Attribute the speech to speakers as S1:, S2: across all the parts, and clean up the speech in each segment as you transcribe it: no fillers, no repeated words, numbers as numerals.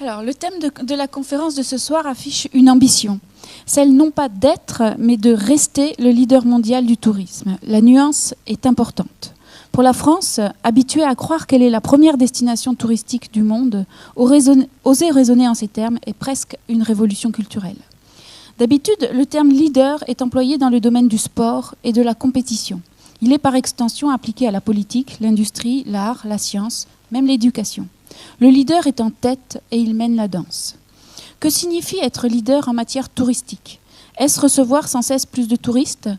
S1: Alors, le thème de la conférence de ce soir affiche une ambition, celle non pas d'être, mais de rester le leader mondial du tourisme. La nuance est importante. Pour la France, habituée à croire qu'elle est la première destination touristique du monde, oser raisonner en ces termes est presque une révolution culturelle. D'habitude, le terme leader est employé dans le domaine du sport et de la compétition. Il est par extension appliqué à la politique, l'industrie, l'art, la science, même l'éducation. Le leader est en tête et il mène la danse. Que signifie être leader en matière touristique? Est-ce recevoir sans cesse plus de touristes?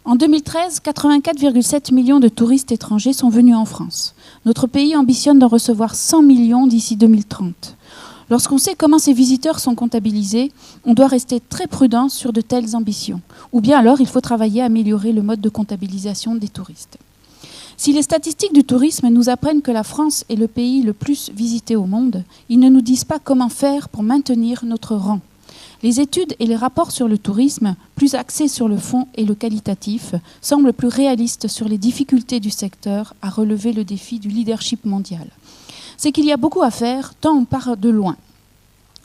S1: En 2013, 84,7 millions de touristes étrangers sont venus en France. Notre pays ambitionne d'en recevoir 100 millions d'ici 2030. Lorsqu'on sait comment ces visiteurs sont comptabilisés, on doit rester très prudent sur de telles ambitions. Ou bien alors, il faut travailler à améliorer le mode de comptabilisation des touristes. Si les statistiques du tourisme nous apprennent que la France est le pays le plus visité au monde, ils ne nous disent pas comment faire pour maintenir notre rang. Les études et les rapports sur le tourisme, plus axés sur le fond et le qualitatif, semblent plus réalistes sur les difficultés du secteur à relever le défi du leadership mondial. C'est qu'il y a beaucoup à faire, tant on part de loin.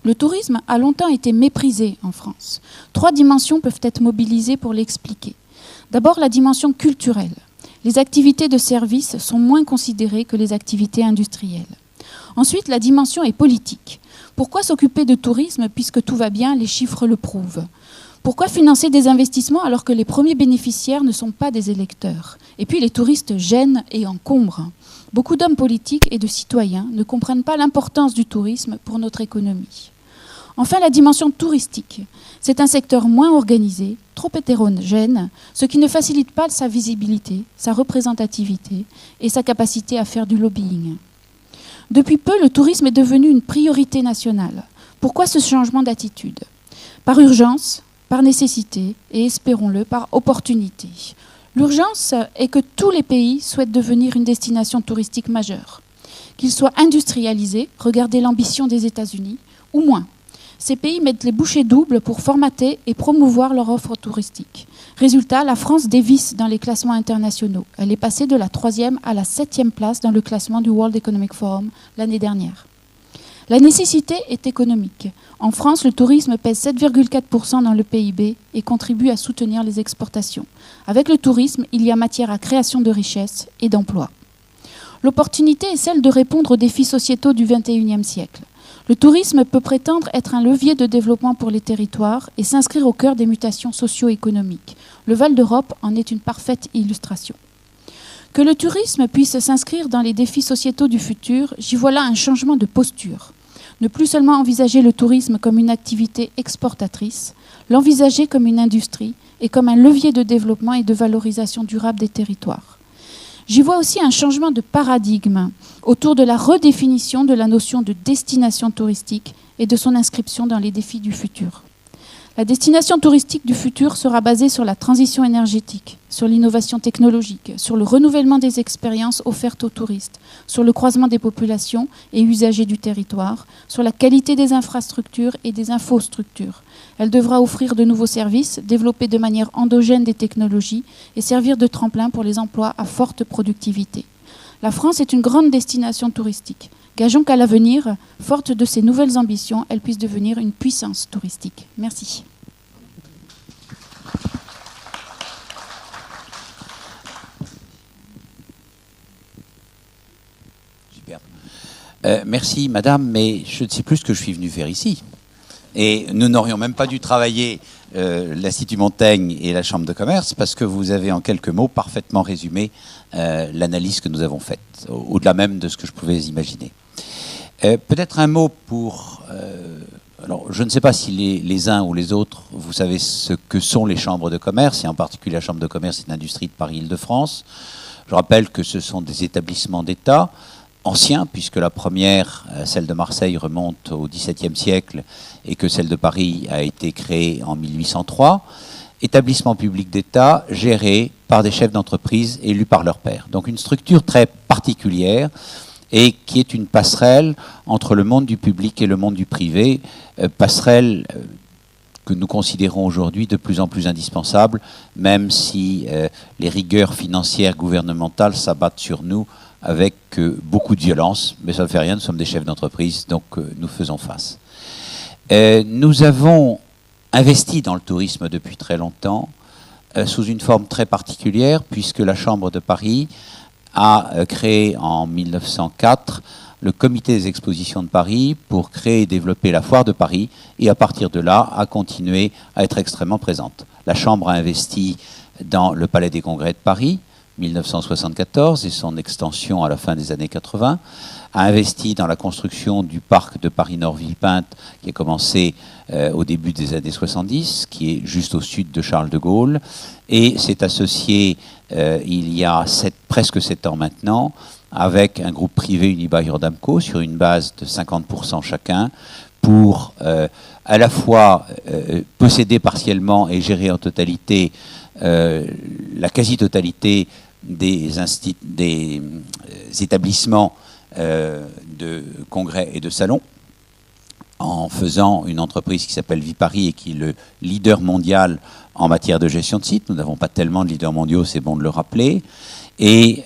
S1: Le tourisme a longtemps été méprisé en France. 3 dimensions peuvent être mobilisées pour l'expliquer. D'abord, la dimension culturelle. Les activités de service sont moins considérées que les activités industrielles. Ensuite, la dimension est politique. Pourquoi s'occuper de tourisme puisque tout va bien, les chiffres le prouvent? Pourquoi financer des investissements alors que les premiers bénéficiaires ne sont pas des électeurs? Et puis les touristes gênent et encombrent. Beaucoup d'hommes politiques et de citoyens ne comprennent pas l'importance du tourisme pour notre économie. Enfin, la dimension touristique. C'est un secteur moins organisé, trop hétérogène, ce qui ne facilite pas sa visibilité, sa représentativité et sa capacité à faire du lobbying. Depuis peu, le tourisme est devenu une priorité nationale. Pourquoi ce changement d'attitude? Par urgence, par nécessité et, espérons-le, par opportunité. L'urgence est que tous les pays souhaitent devenir une destination touristique majeure. Qu'ils soient industrialisés, regardez l'ambition des États-Unis, ou moins. Ces pays mettent les bouchées doubles pour formater et promouvoir leur offre touristique. Résultat, la France dévisse dans les classements internationaux. Elle est passée de la 3e à la 7e place dans le classement du World Economic Forum l'année dernière. La nécessité est économique. En France, le tourisme pèse 7,4% dans le PIB et contribue à soutenir les exportations. Avec le tourisme, il y a matière à création de richesses et d'emplois. L'opportunité est celle de répondre aux défis sociétaux du XXIe siècle. Le tourisme peut prétendre être un levier de développement pour les territoires et s'inscrire au cœur des mutations socio-économiques. Le Val d'Europe en est une parfaite illustration. Que le tourisme puisse s'inscrire dans les défis sociétaux du futur, j'y vois là un changement de posture. Ne plus seulement envisager le tourisme comme une activité exportatrice, l'envisager comme une industrie et comme un levier de développement et de valorisation durable des territoires. J'y vois aussi un changement de paradigme autour de la redéfinition de la notion de destination touristique et de son inscription dans les défis du futur. La destination touristique du futur sera basée sur la transition énergétique, sur l'innovation technologique, sur le renouvellement des expériences offertes aux touristes, sur le croisement des populations et usagers du territoire, sur la qualité des infrastructures et des infostructures. Elle devra offrir de nouveaux services, développer de manière endogène des technologies et servir de tremplin pour les emplois à forte productivité. La France est une grande destination touristique. Gageons qu'à l'avenir, forte de ces nouvelles ambitions, elle puisse devenir une puissance touristique. Merci.
S2: Super. Merci, madame, mais je ne sais plus ce que je suis venu faire ici. Et nous n'aurions même pas dû travailler l'Institut Montaigne et la Chambre de commerce parce que vous avez en quelques mots parfaitement résumé l'analyse que nous avons faite, au-delà même de ce que je pouvais imaginer. Peut-être un mot pour... alors, je ne sais pas si les uns ou les autres, vous savez ce que sont les chambres de commerce, et en particulier la Chambre de commerce et d'industrie de Paris-Île-de-France. Je rappelle que ce sont des établissements d'État anciens, puisque la première, celle de Marseille, remonte au XVIIe siècle et que celle de Paris a été créée en 1803. Établissements publics d'État gérés par des chefs d'entreprise élus par leur pairs. Donc une structure très particulière et qui est une passerelle entre le monde du public et le monde du privé, passerelle que nous considérons aujourd'hui de plus en plus indispensable, même si les rigueurs financières gouvernementales s'abattent sur nous avec beaucoup de violence, mais ça ne fait rien, nous sommes des chefs d'entreprise, donc nous faisons face. Nous avons investi dans le tourisme depuis très longtemps, sous une forme très particulière, puisque la Chambre de Paris a créé en 1904 le Comité des expositions de Paris pour créer et développer la Foire de Paris, et à partir de là, a continué à être extrêmement présente. La Chambre a investi dans le Palais des Congrès de Paris, 1974, et son extension à la fin des années 80, a investi dans la construction du parc de Paris-Nord-Villepinte, qui a commencé au début des années 70, qui est juste au sud de Charles de Gaulle, et s'est associé il y a presque 7 ans maintenant, avec un groupe privé Unibail-Rodamco, sur une base de 50% chacun, pour à la fois posséder partiellement et gérer en totalité la quasi-totalité des établissements de congrès et de salons, en faisant une entreprise qui s'appelle Viparis et qui est le leader mondial en matière de gestion de sites. Nous n'avons pas tellement de leaders mondiaux, c'est bon de le rappeler. Et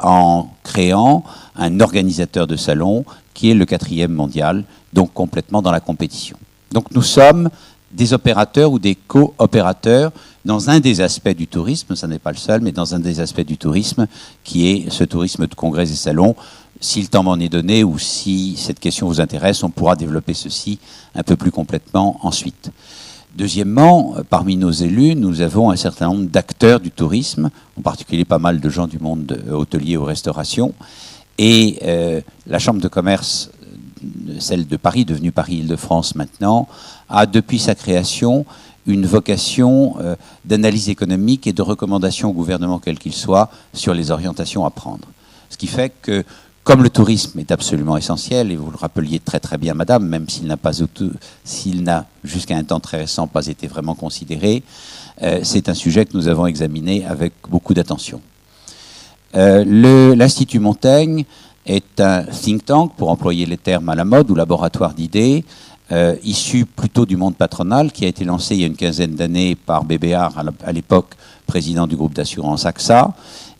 S2: en créant un organisateur de salons qui est le 4e mondial, donc complètement dans la compétition. Donc nous sommes des opérateurs ou des coopérateurs dans un des aspects du tourisme, ça n'est pas le seul, mais dans un des aspects du tourisme qui est ce tourisme de congrès et salons. Si le temps m'en est donné ou si cette question vous intéresse, on pourra développer ceci un peu plus complètement ensuite. Deuxièmement, parmi nos élus, nous avons un certain nombre d'acteurs du tourisme, en particulier pas mal de gens du monde hôtelier ou restauration. Et la Chambre de commerce, celle de Paris, devenue Paris-Île-de-France maintenant, a depuis sa création une vocation d'analyse économique et de recommandation au gouvernement quel qu'il soit sur les orientations à prendre. Ce qui fait que, comme le tourisme est absolument essentiel, et vous le rappeliez très très bien, madame, même s'il n'a jusqu'à un temps très récent pas été vraiment considéré, c'est un sujet que nous avons examiné avec beaucoup d'attention. L'Institut Montaigne est un think tank, pour employer les termes à la mode, ou laboratoire d'idées, issu plutôt du monde patronal, qui a été lancé il y a une quinzaine d'années par Bébéar, à l'époque président du groupe d'assurance AXA,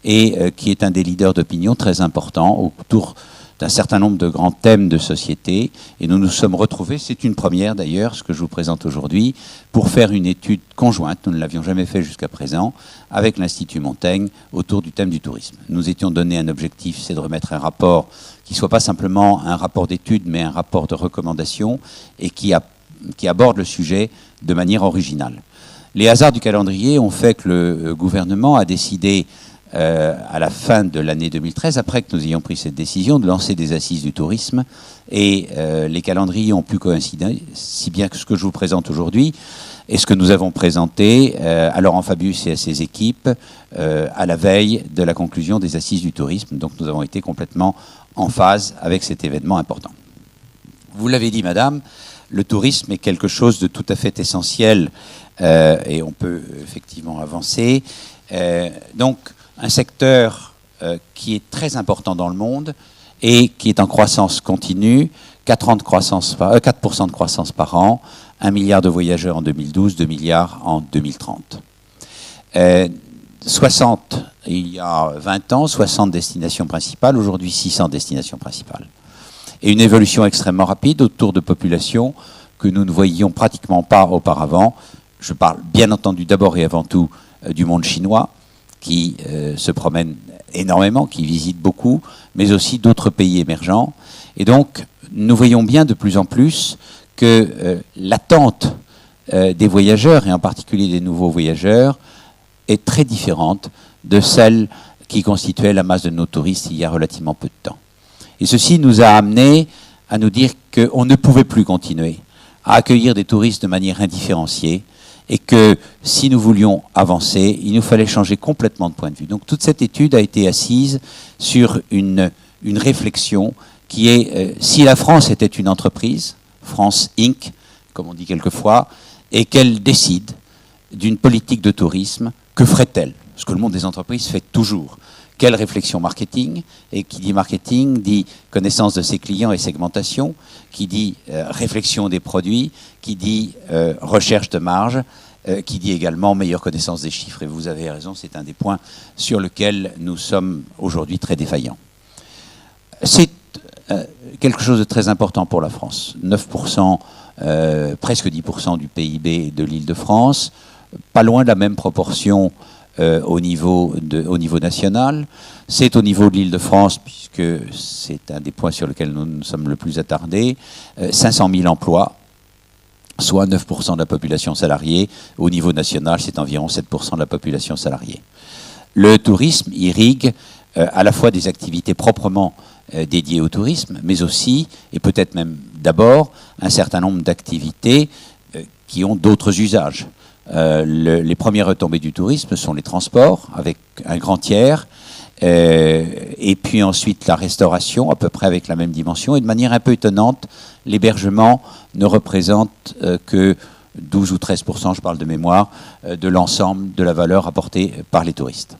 S2: et qui est un des leaders d'opinion très importants autour d'un certain nombre de grands thèmes de société. Et nous nous sommes retrouvés, c'est une première d'ailleurs, ce que je vous présente aujourd'hui, pour faire une étude conjointe, nous ne l'avions jamais fait jusqu'à présent, avec l'Institut Montaigne autour du thème du tourisme. Nous étions donné un objectif, c'est de remettre un rapport qui ne soit pas simplement un rapport d'étude, mais un rapport de recommandation, et qui aborde le sujet de manière originale. Les hasards du calendrier ont fait que le gouvernement a décidé à la fin de l'année 2013, après que nous ayons pris cette décision, de lancer des assises du tourisme, et les calendriers ont pu coïncider, si bien que ce que je vous présente aujourd'hui et ce que nous avons présenté à Laurent Fabius et à ses équipes à la veille de la conclusion des assises du tourisme. Donc nous avons été complètement en phase avec cet événement important. Vous l'avez dit, madame, le tourisme est quelque chose de tout à fait essentiel et on peut effectivement avancer. Donc, un secteur qui est très important dans le monde et qui est en croissance continue, 4% de croissance par an, 1 milliard de voyageurs en 2012, 2 milliards en 2030. 60, il y a 20 ans, 60 destinations principales, aujourd'hui 600 destinations principales. Et une évolution extrêmement rapide autour de populations que nous ne voyions pratiquement pas auparavant. Je parle bien entendu d'abord et avant tout du monde chinois, qui se promène énormément, qui visite beaucoup, mais aussi d'autres pays émergents. Et donc, nous voyons bien de plus en plus que l'attente des voyageurs, et en particulier des nouveaux voyageurs, est très différente de celle qui constituait la masse de nos touristes il y a relativement peu de temps. Et ceci nous a amené à nous dire qu'on ne pouvait plus continuer à accueillir des touristes de manière indifférenciée, et que si nous voulions avancer, il nous fallait changer complètement de point de vue. Donc toute cette étude a été assise sur une réflexion qui est, si la France était une entreprise, France Inc., comme on dit quelquefois, et qu'elle décide d'une politique de tourisme, que ferait-elle? Ce que le monde des entreprises fait toujours. Quelle réflexion marketing? Et qui dit marketing dit connaissance de ses clients et segmentation, qui dit réflexion des produits, qui dit recherche de marge, qui dit également meilleure connaissance des chiffres. Et vous avez raison, c'est un des points sur lesquels nous sommes aujourd'hui très défaillants. C'est quelque chose de très important pour la France. 9%, presque 10% du PIB de l'Île-de-France, pas loin de la même proportion au niveau national. C'est au niveau de l'Île-de-France, puisque c'est un des points sur lesquels nous sommes le plus attardés, 500 000 emplois, soit 9% de la population salariée. Au niveau national, c'est environ 7% de la population salariée. Le tourisme irrigue à la fois des activités proprement dédiées au tourisme, mais aussi, et peut-être même d'abord, un certain nombre d'activités qui ont d'autres usages. Les premières retombées du tourisme sont les transports, avec un grand tiers, et puis ensuite la restauration, à peu près avec la même dimension, et de manière un peu étonnante, l'hébergement ne représente que 12 ou 13%, je parle de mémoire, de l'ensemble de la valeur apportée par les touristes.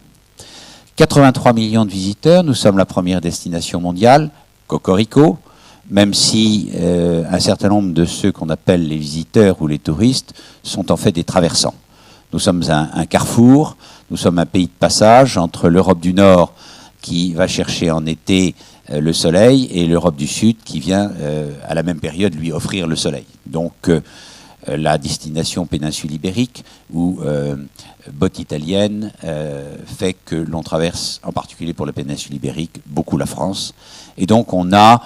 S2: 83 millions de visiteurs, nous sommes la première destination mondiale, cocorico, même si un certain nombre de ceux qu'on appelle les visiteurs ou les touristes sont en fait des traversants. Nous sommes un carrefour, nous sommes un pays de passage entre l'Europe du Nord qui va chercher en été le soleil et l'Europe du Sud qui vient à la même période lui offrir le soleil. Donc la destination péninsule ibérique ou botte italienne fait que l'on traverse, en particulier pour la péninsule ibérique, beaucoup la France. Et donc on a,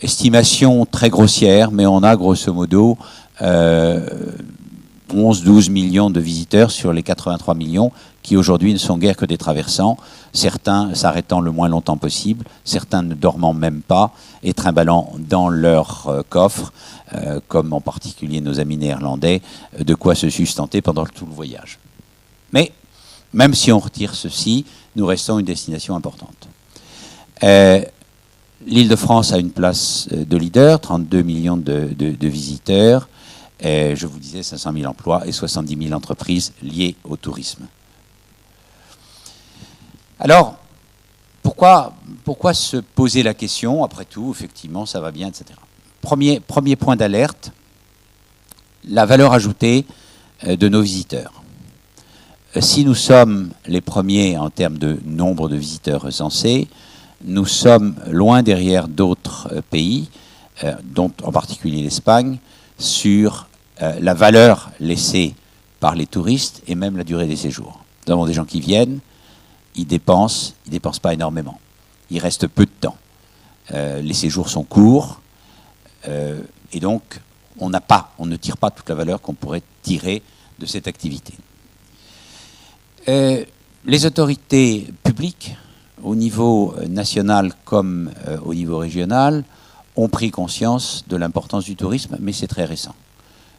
S2: estimation très grossière, mais on a grosso modo 11-12 millions de visiteurs sur les 83 millions qui aujourd'hui ne sont guère que des traversants, certains s'arrêtant le moins longtemps possible, certains ne dormant même pas et trimballant dans leur coffre, comme en particulier nos amis néerlandais, de quoi se sustenter pendant tout le voyage. Mais même si on retire ceci, nous restons une destination importante. L'Île-de-France a une place de leader, 32 millions de visiteurs, et je vous disais 500 000 emplois et 70 000 entreprises liées au tourisme. Alors, pourquoi se poser la question? Après tout, effectivement, ça va bien, etc. Premier point d'alerte, la valeur ajoutée de nos visiteurs. Si nous sommes les premiers en termes de nombre de visiteurs recensés, nous sommes loin derrière d'autres pays, dont en particulier l'Espagne, sur la valeur laissée par les touristes et même la durée des séjours. Nous avons des gens qui viennent, ils dépensent pas énormément. Il reste peu de temps. Les séjours sont courts et donc on ne tire pas toute la valeur qu'on pourrait tirer de cette activité. Les autorités publiques, au niveau national comme au niveau régional, ont pris conscience de l'importance du tourisme, mais c'est très récent.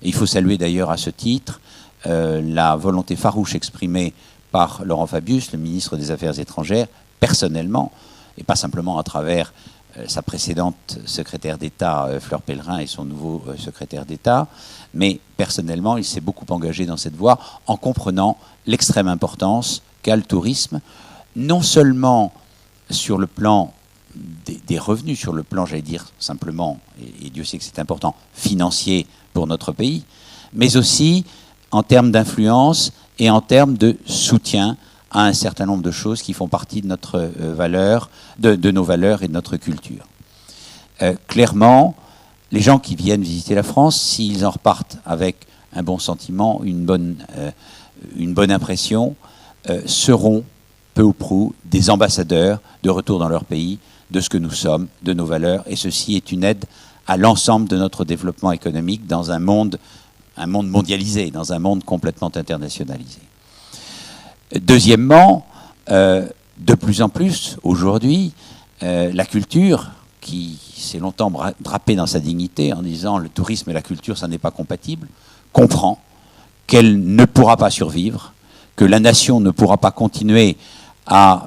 S2: Et il faut saluer d'ailleurs à ce titre la volonté farouche exprimée par Laurent Fabius, le ministre des Affaires étrangères, personnellement, et pas simplement à travers sa précédente secrétaire d'État, Fleur Pellerin, et son nouveau secrétaire d'État, mais personnellement, il s'est beaucoup engagé dans cette voie en comprenant l'extrême importance qu'a le tourisme, non seulement sur le plan des revenus, sur le plan, j'allais dire simplement, et Dieu sait que c'est important, financier pour notre pays, mais aussi en termes d'influence et en termes de soutien à un certain nombre de choses qui font partie de notre valeur, de nos valeurs et de notre culture. Clairement, les gens qui viennent visiter la France, s'ils en repartent avec un bon sentiment, une bonne impression, seront peu ou prou des ambassadeurs de retour dans leur pays, de ce que nous sommes, de nos valeurs, et ceci est une aide à l'ensemble de notre développement économique dans un monde mondialisé, dans un monde complètement internationalisé. Deuxièmement, de plus en plus, aujourd'hui, la culture, qui s'est longtemps drapée dans sa dignité en disant le tourisme et la culture, ça n'est pas compatible, comprend qu'elle ne pourra pas survivre, que la nation ne pourra pas continuer à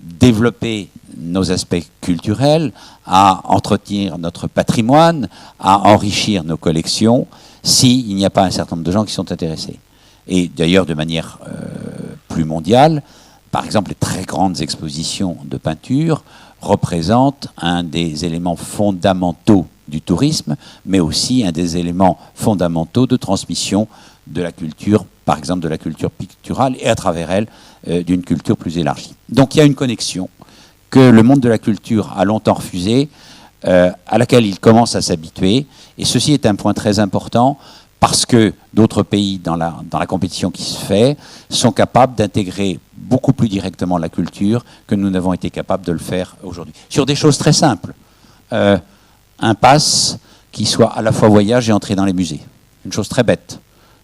S2: développer nos aspects culturels, à entretenir notre patrimoine, à enrichir nos collections, s'il n'y a pas un certain nombre de gens qui sont intéressés. Et d'ailleurs, de manière plus mondiale, par exemple, les très grandes expositions de peinture représentent un des éléments fondamentaux du tourisme, mais aussi un des éléments fondamentaux de transmission de la culture, par exemple de la culture picturale, et à travers elle, d'une culture plus élargie. Donc il y a une connexion que le monde de la culture a longtemps refusé, à laquelle il commence à s'habituer. Et ceci est un point très important parce que d'autres pays dans la compétition qui se fait sont capables d'intégrer beaucoup plus directement la culture que nous n'avons été capables de le faire aujourd'hui. Sur des choses très simples. Un pass qui soit à la fois voyage et entrée dans les musées. Une chose très bête.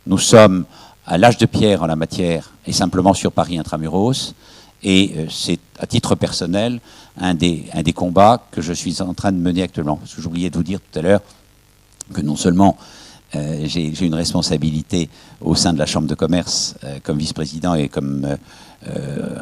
S2: Nous sommes à l'âge de pierre en la matière et simplement sur Paris Intramuros. Et c'est à titre personnel un des combats que je suis en train de mener actuellement. Parce que j'oubliais de vous dire tout à l'heure que non seulement j'ai une responsabilité au sein de la Chambre de commerce comme vice-président et comme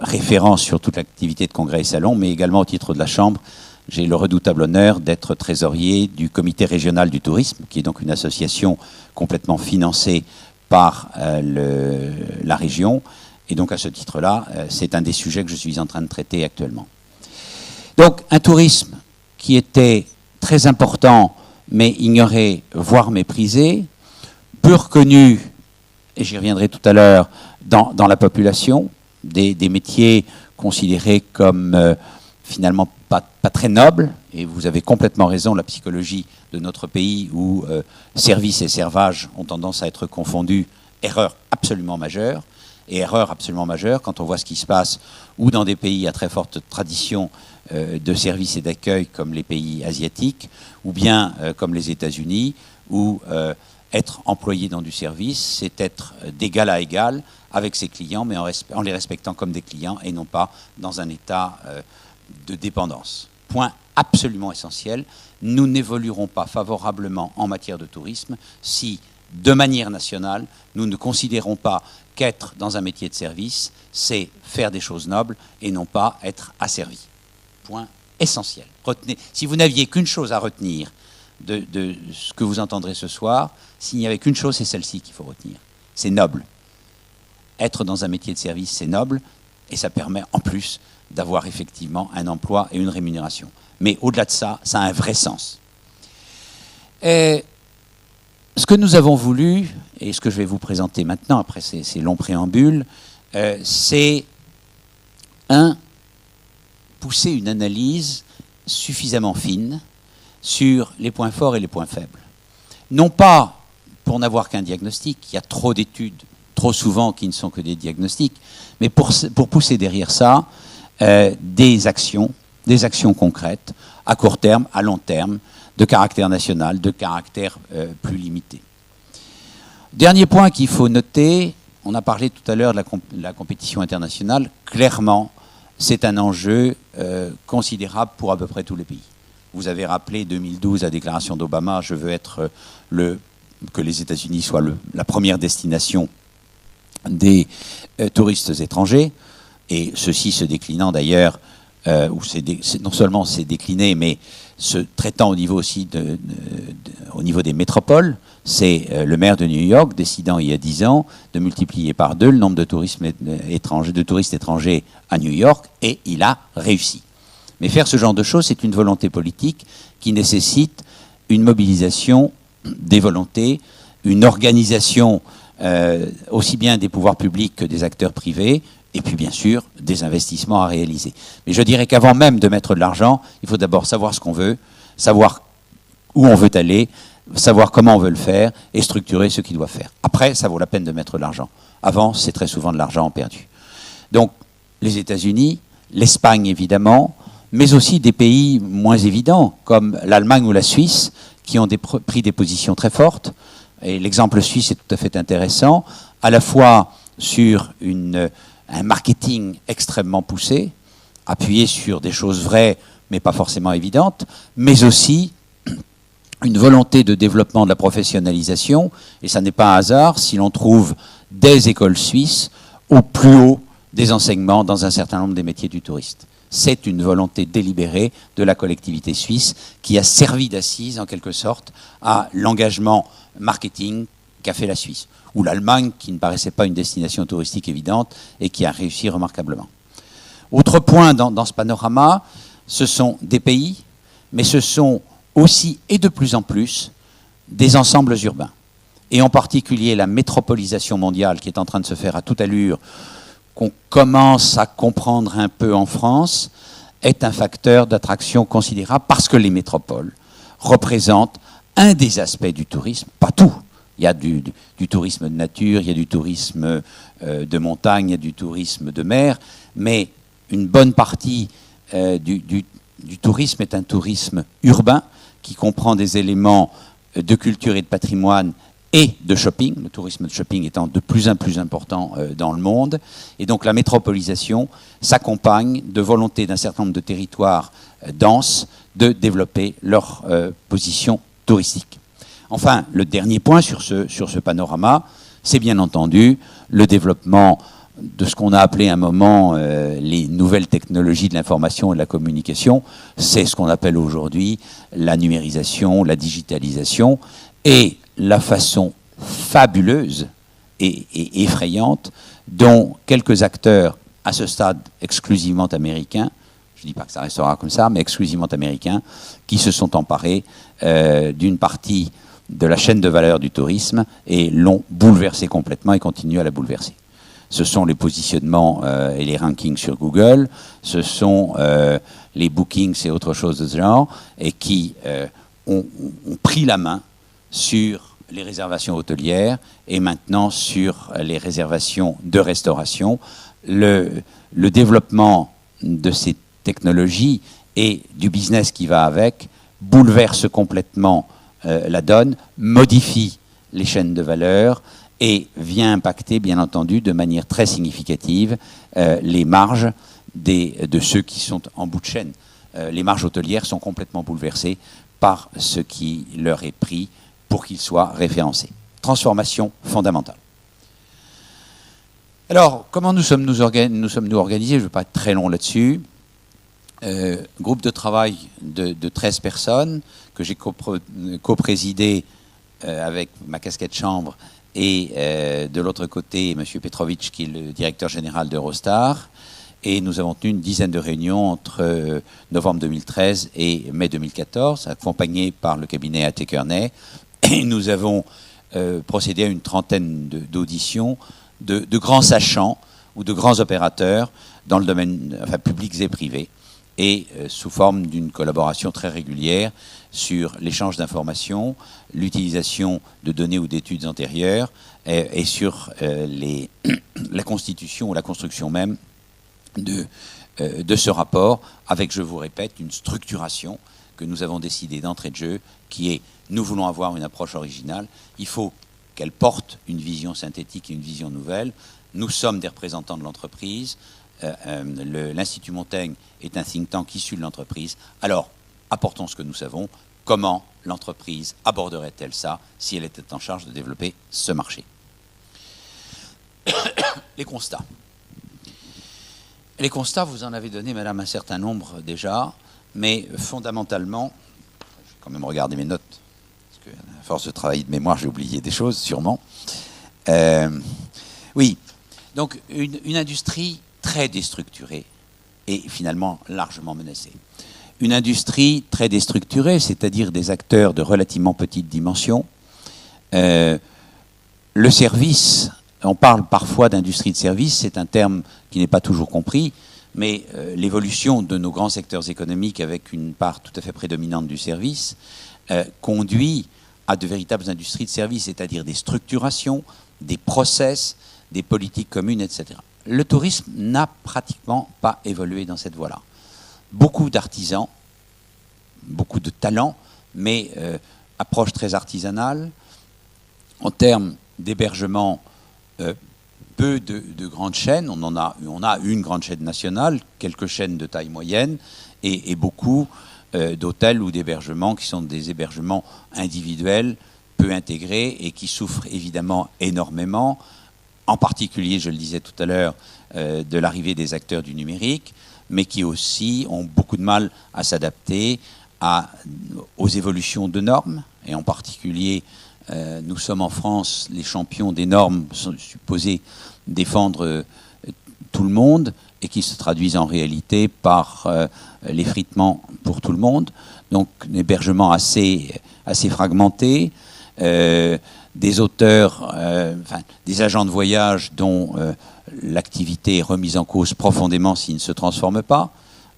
S2: référent sur toute l'activité de congrès et salons, mais également au titre de la Chambre, j'ai le redoutable honneur d'être trésorier du comité régional du tourisme, qui est donc une association complètement financée par la région. Et donc à ce titre-là, c'est un des sujets que je suis en train de traiter actuellement. Donc un tourisme qui était très important, mais ignoré, voire méprisé, peu reconnu, et j'y reviendrai tout à l'heure, dans la population, des métiers considérés comme finalement pas très nobles, et vous avez complètement raison, la psychologie de notre pays où service et servage ont tendance à être confondus, erreur absolument majeure. Et erreur absolument majeure quand on voit ce qui se passe ou dans des pays à très forte tradition de service et d'accueil comme les pays asiatiques, ou bien comme les États-Unis, où être employé dans du service, c'est être d'égal à égal avec ses clients, mais en les respectant comme des clients et non pas dans un état de dépendance. Point absolument essentiel, nous n'évoluerons pas favorablement en matière de tourisme si, de manière nationale, nous ne considérons pas qu'être dans un métier de service, c'est faire des choses nobles et non pas être asservi. Point essentiel. Retenez, si vous n'aviez qu'une chose à retenir de ce que vous entendrez ce soir, s'il n'y avait qu'une chose, c'est celle-ci qu'il faut retenir. C'est noble. Être dans un métier de service, c'est noble et ça permet en plus d'avoir effectivement un emploi et une rémunération. Mais au-delà de ça, ça a un vrai sens. Ce que nous avons voulu, et ce que je vais vous présenter maintenant, après ces longs préambules, c'est pousser une analyse suffisamment fine sur les points forts et les points faibles. Non pas pour n'avoir qu'un diagnostic, il y a trop d'études, trop souvent qui ne sont que des diagnostics, mais pour pousser derrière ça des actions concrètes, à court terme, à long terme, de caractère national, de caractère plus limité. Dernier point qu'il faut noter, on a parlé tout à l'heure de la compétition internationale, clairement, c'est un enjeu considérable pour à peu près tous les pays. Vous avez rappelé 2012, la déclaration d'Obama, je veux être que les États-Unis soient la première destination des touristes étrangers, et ceci se déclinant d'ailleurs, non seulement c'est décliné, mais se traitant au niveau aussi au niveau des métropoles. C'est le maire de New York décidant il y a 10 ans de multiplier par 2 le nombre de touristes étrangers à New York, et il a réussi. Mais faire ce genre de choses, c'est une volonté politique qui nécessite une mobilisation des volontés, une organisation aussi bien des pouvoirs publics que des acteurs privés, et puis bien sûr des investissements à réaliser. Mais je dirais qu'avant même de mettre de l'argent, il faut d'abord savoir ce qu'on veut, savoir où on veut aller, savoir comment on veut le faire et structurer ce qu'il doit faire. Après, ça vaut la peine de mettre de l'argent. Avant, c'est très souvent de l'argent perdu. Donc, les États-Unis, l'Espagne évidemment, mais aussi des pays moins évidents comme l'Allemagne ou la Suisse qui ont pris des positions très fortes. Et l'exemple suisse est tout à fait intéressant, à la fois sur un marketing extrêmement poussé, appuyé sur des choses vraies mais pas forcément évidentes, mais aussi une volonté de développement de la professionnalisation, et ça n'est pas un hasard si l'on trouve des écoles suisses au plus haut des enseignements dans un certain nombre des métiers du touriste. C'est une volonté délibérée de la collectivité suisse qui a servi d'assise en quelque sorte à l'engagement marketing qu'a fait la Suisse, ou l'Allemagne qui ne paraissait pas une destination touristique évidente et qui a réussi remarquablement. Autre point dans ce panorama, ce sont des pays, mais ce sont aussi et de plus en plus des ensembles urbains. Et en particulier la métropolisation mondiale qui est en train de se faire à toute allure, qu'on commence à comprendre un peu en France, est un facteur d'attraction considérable parce que les métropoles représentent un des aspects du tourisme, pas tout. Il y a du tourisme de nature, il y a du tourisme de montagne, il y a du tourisme de mer, mais une bonne partie du tourisme est un tourisme urbain qui comprend des éléments de culture et de patrimoine et de shopping, le tourisme de shopping étant de plus en plus important dans le monde. Et donc la métropolisation s'accompagne de volonté d'un certain nombre de territoires denses de développer leur position touristique. Enfin, le dernier point sur ce panorama, c'est bien entendu le développement de ce qu'on a appelé à un moment les nouvelles technologies de l'information et de la communication. C'est ce qu'on appelle aujourd'hui la numérisation, la digitalisation, et la façon fabuleuse et effrayante dont quelques acteurs, à ce stade exclusivement américains, je ne dis pas que ça restera comme ça, mais exclusivement américains, qui se sont emparés d'une partie de la chaîne de valeur du tourisme et l'ont bouleversée complètement et continuent à la bouleverser. Ce sont les positionnements et les rankings sur Google, ce sont les bookings et autre chose de ce genre, et qui ont pris la main sur les réservations hôtelières et maintenant sur les réservations de restauration. Le développement de ces technologies et du business qui va avec bouleverse complètement la donne, modifie les chaînes de valeur et vient impacter, bien entendu, de manière très significative les marges de ceux qui sont en bout de chaîne. Les marges hôtelières sont complètement bouleversées par ce qui leur est pris pour qu'ils soient référencés. Transformation fondamentale. Alors, comment nous sommes-nous organisés? Je ne veux pas être très long là-dessus. Groupe de travail de 13 personnes que j'ai coprésidé avec ma casquette chambre et de l'autre côté, M. Petrovic, qui est le directeur général d'Eurostar. Et nous avons tenu une dizaine de réunions entre novembre 2013 et mai 2014, accompagnés par le cabinet A.T. Kearney. Et nous avons procédé à une trentaine d'auditions de grands sachants ou de grands opérateurs dans le domaine publics et privés, et sous forme d'une collaboration très régulière sur l'échange d'informations, l'utilisation de données ou d'études antérieures, et sur la constitution ou la construction même de ce rapport, avec, je vous répète, une structuration que nous avons décidé d'entrée de jeu, qui est, nous voulons avoir une approche originale, il faut qu'elle porte une vision synthétique et une vision nouvelle. Nous sommes des représentants de l'entreprise, l'Institut Montaigne est un think tank issu de l'entreprise, alors apportons ce que nous savons. Comment l'entreprise aborderait-elle ça si elle était en charge de développer ce marché? Les constats. Les constats, vous en avez donné, madame, un certain nombre déjà, mais fondamentalement, je vais quand même regarder mes notes, parce que à force de travailler de mémoire, j'ai oublié des choses, sûrement. Oui, donc une industrie très déstructurée et finalement largement menacée. Une industrie très déstructurée, c'est-à-dire des acteurs de relativement petite dimension. Le service, on parle parfois d'industrie de service, c'est un terme qui n'est pas toujours compris, mais l'évolution de nos grands secteurs économiques avec une part tout à fait prédominante du service conduit à de véritables industries de service, c'est-à-dire des structurations, des process, des politiques communes, etc. Le tourisme n'a pratiquement pas évolué dans cette voie-là. Beaucoup d'artisans, beaucoup de talents, mais approche très artisanale. En termes d'hébergement, peu de grandes chaînes. On a une grande chaîne nationale, quelques chaînes de taille moyenne et beaucoup d'hôtels ou d'hébergements qui sont des hébergements individuels, peu intégrés et qui souffrent évidemment énormément, en particulier, je le disais tout à l'heure, de l'arrivée des acteurs du numérique, mais qui aussi ont beaucoup de mal à s'adapter aux évolutions de normes, et en particulier, nous sommes en France les champions des normes supposées défendre tout le monde et qui se traduisent en réalité par l'effritement pour tout le monde. Donc un hébergement assez fragmenté, des auteurs, des agents de voyage dont l'activité est remise en cause profondément s'ils ne se transforment pas.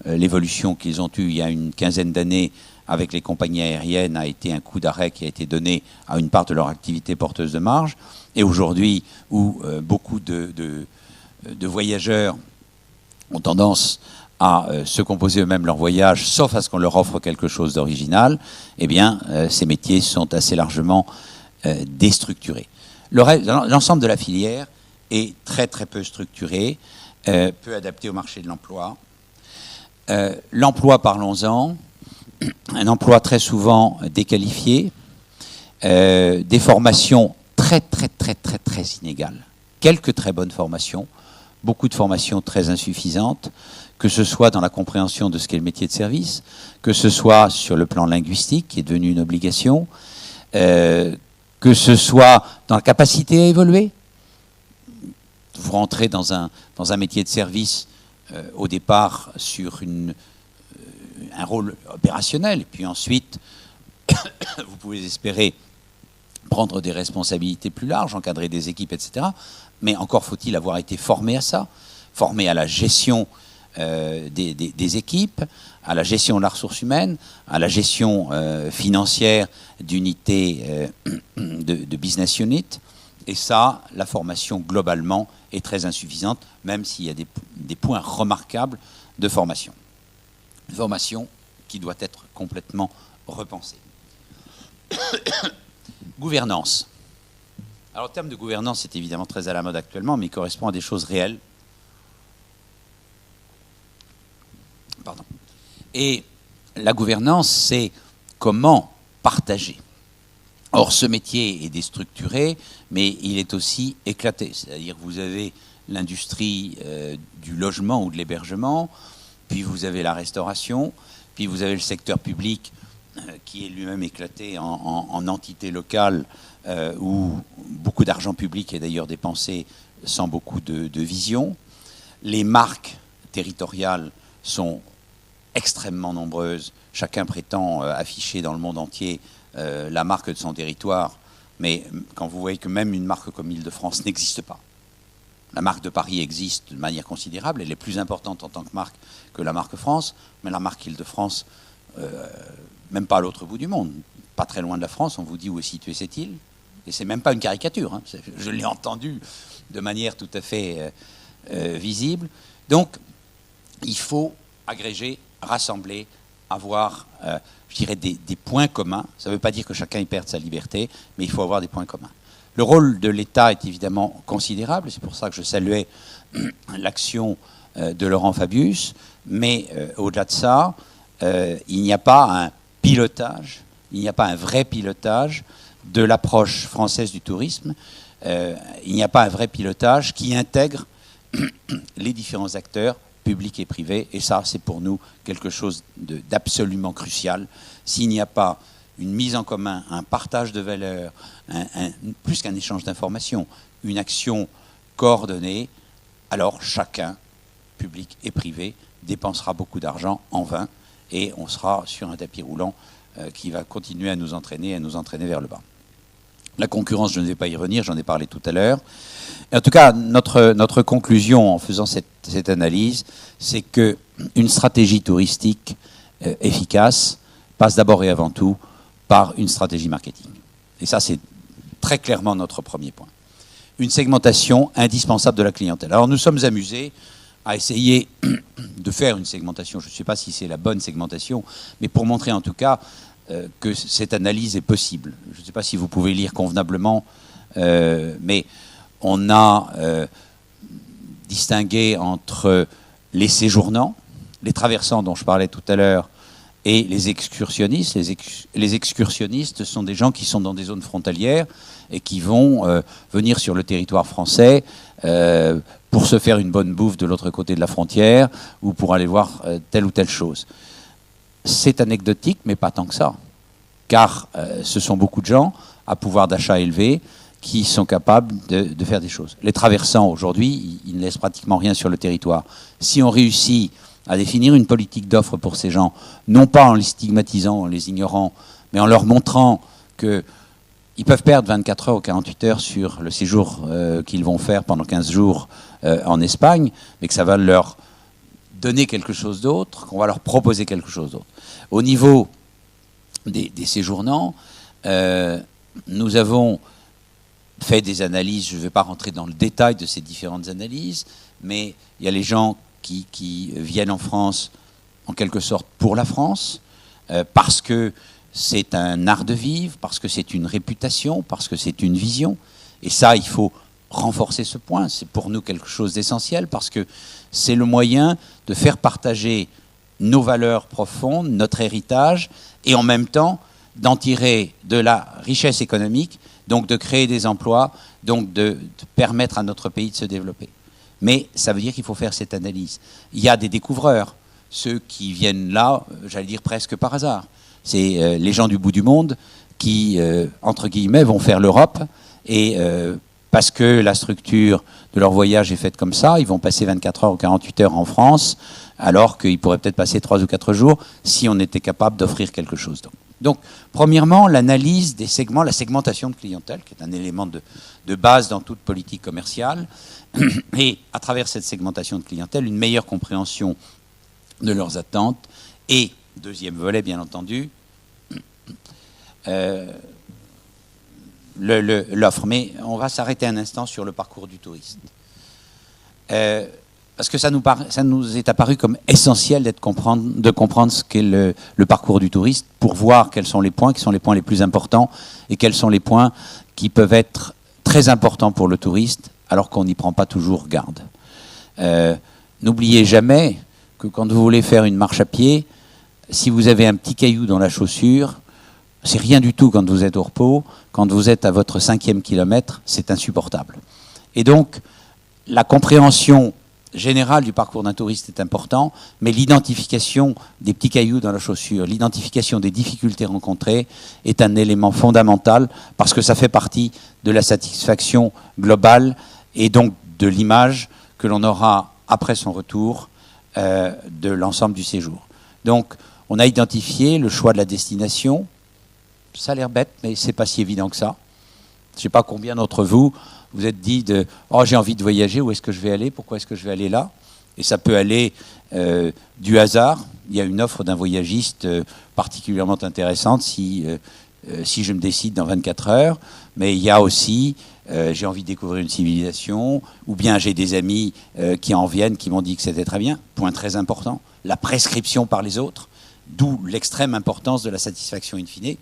S2: l'évolution qu'ils ont eue il y a une quinzaine d'années avec les compagnies aériennes a été un coup d'arrêt qui a été donné à une part de leur activité porteuse de marge. Et aujourd'hui, où beaucoup de voyageurs ont tendance à se composer eux-mêmes leur voyage, sauf à ce qu'on leur offre quelque chose d'original, eh bien, ces métiers sont assez largement déstructurés. L'ensemble de la filière est très très peu structuré, peu adapté au marché de l'emploi. L'emploi, parlons-en, un emploi très souvent déqualifié, des formations très inégales. Quelques très bonnes formations, beaucoup de formations très insuffisantes, que ce soit dans la compréhension de ce qu'est le métier de service, que ce soit sur le plan linguistique, qui est devenu une obligation, que ce soit dans la capacité à évoluer. Vous rentrez dans un métier de service au départ sur un rôle opérationnel, et puis ensuite, vous pouvez espérer prendre des responsabilités plus larges, encadrer des équipes, etc. Mais encore faut-il avoir été formé à ça, formé à la gestion des équipes, à la gestion de la ressource humaine, à la gestion financière d'unités de business unit. Et ça, la formation globalement est très insuffisante, même s'il y a des points remarquables de formation. Une formation qui doit être complètement repensée. Gouvernance. Alors le terme de gouvernance est évidemment très à la mode actuellement, mais il correspond à des choses réelles. Pardon. Et la gouvernance, c'est comment partager. Or, ce métier est déstructuré, mais il est aussi éclaté. C'est-à-dire vous avez l'industrie du logement ou de l'hébergement, puis vous avez la restauration, puis vous avez le secteur public qui est lui-même éclaté en entités locales où beaucoup d'argent public est d'ailleurs dépensé sans beaucoup de vision. Les marques territoriales sont extrêmement nombreuses. Chacun prétend afficher dans le monde entier la marque de son territoire, mais quand vous voyez que même une marque comme Île-de-France n'existe pas. La marque de Paris existe de manière considérable, elle est plus importante en tant que marque que la marque France, mais la marque Île-de-France, même pas à l'autre bout du monde, pas très loin de la France, on vous dit où est située cette île, et c'est même pas une caricature, hein. Je l'ai entendu de manière tout à fait visible. Donc, il faut agréger, rassembler, avoir, je dirais, des points communs. Ça ne veut pas dire que chacun y perde sa liberté, mais il faut avoir des points communs. Le rôle de l'État est évidemment considérable, c'est pour ça que je saluais l'action de Laurent Fabius, mais au-delà de ça, il n'y a pas un pilotage, il n'y a pas un vrai pilotage de l'approche française du tourisme, il n'y a pas un vrai pilotage qui intègre les différents acteurs publics et privés, et ça, c'est pour nous quelque chose d'absolument crucial. S'il n'y a pas une mise en commun, un partage de valeurs, plus qu'un échange d'informations, une action coordonnée, alors chacun, public et privé, dépensera beaucoup d'argent en vain, et on sera sur un tapis roulant qui va continuer à nous entraîner vers le bas. La concurrence, je ne vais pas y revenir, j'en ai parlé tout à l'heure. En tout cas, notre conclusion en faisant cette analyse, c'est qu'une stratégie touristique efficace passe d'abord et avant tout par une stratégie marketing. Et ça, c'est très clairement notre premier point. Une segmentation indispensable de la clientèle. Alors nous sommes amusés à essayer de faire une segmentation. Je ne sais pas si c'est la bonne segmentation, mais pour montrer en tout cas que cette analyse est possible. Je ne sais pas si vous pouvez lire convenablement, mais on a distingué entre les séjournants, les traversants dont je parlais tout à l'heure, et les excursionnistes. Les excursionnistes sont des gens qui sont dans des zones frontalières et qui vont venir sur le territoire français pour se faire une bonne bouffe de l'autre côté de la frontière ou pour aller voir telle ou telle chose. C'est anecdotique, mais pas tant que ça, car ce sont beaucoup de gens à pouvoir d'achat élevé qui sont capables de faire des choses. Les traversants, aujourd'hui, ils ne laissent pratiquement rien sur le territoire. Si on réussit à définir une politique d'offre pour ces gens, non pas en les stigmatisant, en les ignorant, mais en leur montrant qu'ils peuvent perdre 24 heures ou 48 heures sur le séjour qu'ils vont faire pendant 15 jours en Espagne, mais que ça va leur donner quelque chose d'autre, qu'on va leur proposer quelque chose d'autre. Au niveau des séjournants, nous avons fait des analyses, je ne vais pas rentrer dans le détail de ces différentes analyses, mais il y a les gens qui viennent en France en quelque sorte pour la France, parce que c'est un art de vivre, parce que c'est une réputation, parce que c'est une vision. Et ça, il faut renforcer ce point. C'est pour nous quelque chose d'essentiel, parce que c'est le moyen de faire partager nos valeurs profondes, notre héritage, et en même temps d'en tirer de la richesse économique, donc de créer des emplois, donc de permettre à notre pays de se développer. Mais ça veut dire qu'il faut faire cette analyse. Il y a des découvreurs, ceux qui viennent là, j'allais dire presque par hasard. C'est les gens du bout du monde qui, entre guillemets, vont faire l'Europe, et parce que la structure de leur voyage est faite comme ça, ils vont passer 24 heures ou 48 heures en France, alors qu'ils pourraient peut-être passer 3 ou 4 jours si on était capable d'offrir quelque chose d'autre. Donc, premièrement, l'analyse des segments, la segmentation de clientèle, qui est un élément de base dans toute politique commerciale, et à travers cette segmentation de clientèle, une meilleure compréhension de leurs attentes, et, deuxième volet, bien entendu, l'offre. Mais on va s'arrêter un instant sur le parcours du touriste. Parce que ça nous est apparu comme essentiel de comprendre ce qu'est le parcours du touriste pour voir quels sont les points les plus importants et quels sont les points qui peuvent être très importants pour le touriste alors qu'on n'y prend pas toujours garde. N'oubliez jamais que quand vous voulez faire une marche à pied, si vous avez un petit caillou dans la chaussure, c'est rien du tout quand vous êtes au repos. Quand vous êtes à votre 5e kilomètre, c'est insupportable. Et donc, la compréhension générale du parcours d'un touriste est important, mais l'identification des petits cailloux dans la chaussure, l'identification des difficultés rencontrées est un élément fondamental parce que ça fait partie de la satisfaction globale et donc de l'image que l'on aura après son retour de l'ensemble du séjour. Donc, on a identifié le choix de la destination. Ça a l'air bête, mais c'est pas si évident que ça. Je ne sais pas combien d'entre vous vous êtes dit oh, j'ai envie de voyager, où est-ce que je vais aller, pourquoi est-ce que je vais aller là? Et ça peut aller du hasard. Il y a une offre d'un voyagiste particulièrement intéressante si je me décide dans 24 heures. Mais il y a aussi j'ai envie de découvrir une civilisation, ou bien j'ai des amis qui en viennent, qui m'ont dit que c'était très bien. Point très important, la prescription par les autres, d'où l'extrême importance de la satisfaction in fine.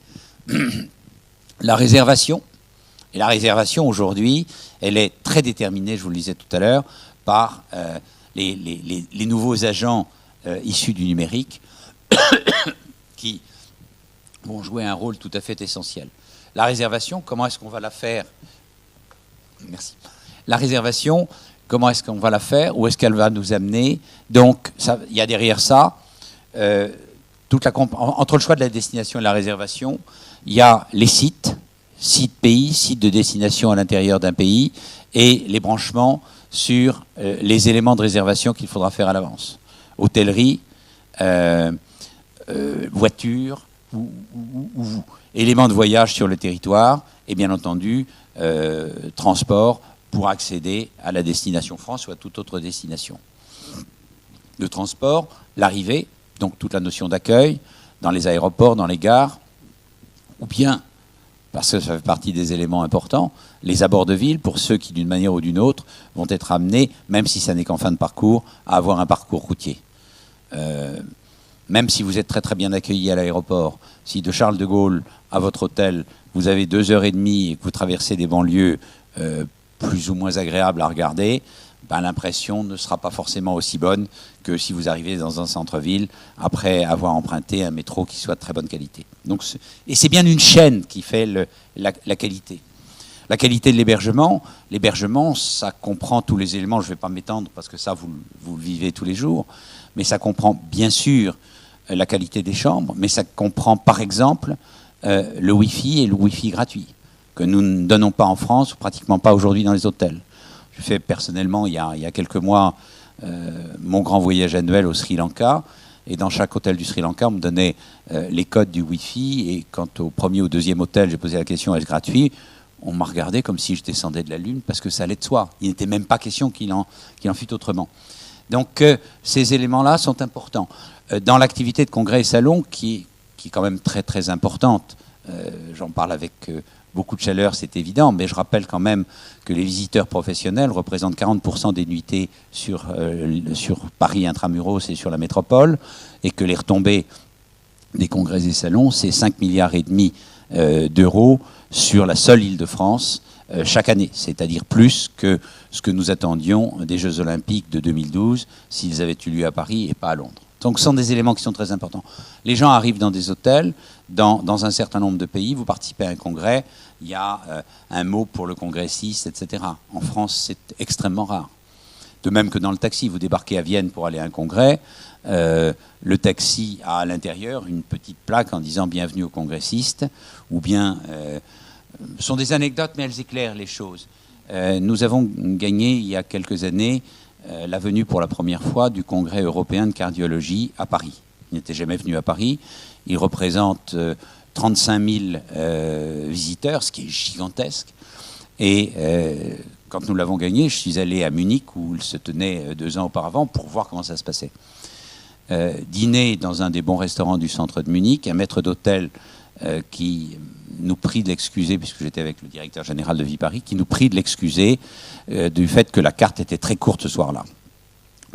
S2: La réservation. Et la réservation, aujourd'hui, elle est très déterminée, je vous le disais tout à l'heure, par les nouveaux agents issus du numérique qui vont jouer un rôle tout à fait essentiel. La réservation, comment est-ce qu'on va la faire? Merci. La réservation, comment est-ce qu'on va la faire? Où est-ce qu'elle va nous amener? Donc, il y a derrière ça, entre le choix de la destination et la réservation, il y a les sites pays, sites de destination à l'intérieur d'un pays, et les branchements sur les éléments de réservation qu'il faudra faire à l'avance. Hôtellerie, voiture, ou éléments de voyage sur le territoire, et bien entendu, transport pour accéder à la destination France ou à toute autre destination. Le transport, l'arrivée, donc toute la notion d'accueil, dans les aéroports, dans les gares, ou bien, parce que ça fait partie des éléments importants, les abords de ville, pour ceux qui, d'une manière ou d'une autre, vont être amenés, même si ça n'est qu'en fin de parcours, à avoir un parcours routier. Même si vous êtes très très bien accueilli à l'aéroport, si de Charles de Gaulle à votre hôtel, vous avez 2h30 et que vous traversez des banlieues plus ou moins agréables à regarder, ben, l'impression ne sera pas forcément aussi bonne que si vous arrivez dans un centre-ville après avoir emprunté un métro qui soit de très bonne qualité. Donc, et c'est bien une chaîne qui fait la qualité. La qualité de l'hébergement, ça comprend tous les éléments, je ne vais pas m'étendre parce que ça, vous le vivez tous les jours, mais ça comprend bien sûr la qualité des chambres, mais ça comprend par exemple le Wi-Fi et le Wi-Fi gratuit, que nous ne donnons pas en France, ou pratiquement pas aujourd'hui dans les hôtels. Je fais personnellement, il y a quelques mois, mon grand voyage annuel au Sri Lanka. Et dans chaque hôtel du Sri Lanka, on me donnait les codes du Wi-Fi. Et quand au premier ou deuxième hôtel, j'ai posé la question, est-ce gratuit? On m'a regardé comme si je descendais de la Lune, parce que ça allait de soi. Il n'était même pas question qu'il en fût autrement. Donc ces éléments-là sont importants. Dans l'activité de congrès et salon, qui est quand même très très importante, j'en parle avec beaucoup de chaleur, c'est évident, mais je rappelle quand même que les visiteurs professionnels représentent 40% des nuitées sur Paris intramuros et sur la métropole, et que les retombées des congrès et salons, c'est 5,5 milliards d'euros sur la seule Île-de-France chaque année, c'est-à-dire plus que ce que nous attendions des Jeux Olympiques de 2012 s'ils avaient eu lieu à Paris et pas à Londres. Donc ce sont des éléments qui sont très importants. Les gens arrivent dans des hôtels, dans un certain nombre de pays, vous participez à un congrès, il y a un mot pour le congressiste, etc. En France, c'est extrêmement rare. De même que dans le taxi, vous débarquez à Vienne pour aller à un congrès, le taxi a à l'intérieur une petite plaque en disant « Bienvenue aux congressistes » ou bien... ce sont des anecdotes, mais elles éclairent les choses. Nous avons gagné, il y a quelques années, la venue pour la première fois du Congrès européen de cardiologie à Paris. Il n'était jamais venu à Paris. Il représente 35 000 visiteurs, ce qui est gigantesque. Et quand nous l'avons gagné, je suis allé à Munich, où il se tenait 2 ans auparavant, pour voir comment ça se passait. Dîner dans un des bons restaurants du centre de Munich, un maître d'hôtel qui nous prie de l'excuser, puisque j'étais avec le directeur général de Viparis, qui nous prie de l'excuser du fait que la carte était très courte ce soir-là.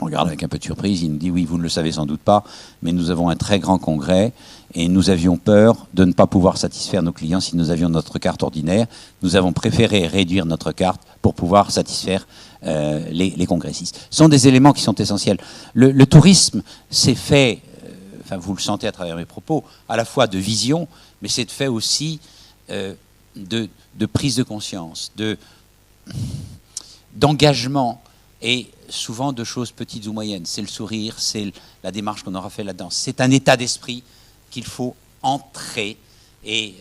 S2: On regarde avec un peu de surprise, il nous dit « Oui, vous ne le savez sans doute pas, mais nous avons un très grand congrès et nous avions peur de ne pas pouvoir satisfaire nos clients si nous avions notre carte ordinaire. Nous avons préféré réduire notre carte pour pouvoir satisfaire les congressistes. » Ce sont des éléments qui sont essentiels. Le tourisme, c'est fait, enfin vous le sentez à travers mes propos, à la fois de vision, mais c'est fait aussi de prise de conscience, d'engagement et souvent de choses petites ou moyennes. C'est le sourire, c'est la démarche qu'on aura fait là-dedans. C'est un état d'esprit qu'il faut entrer et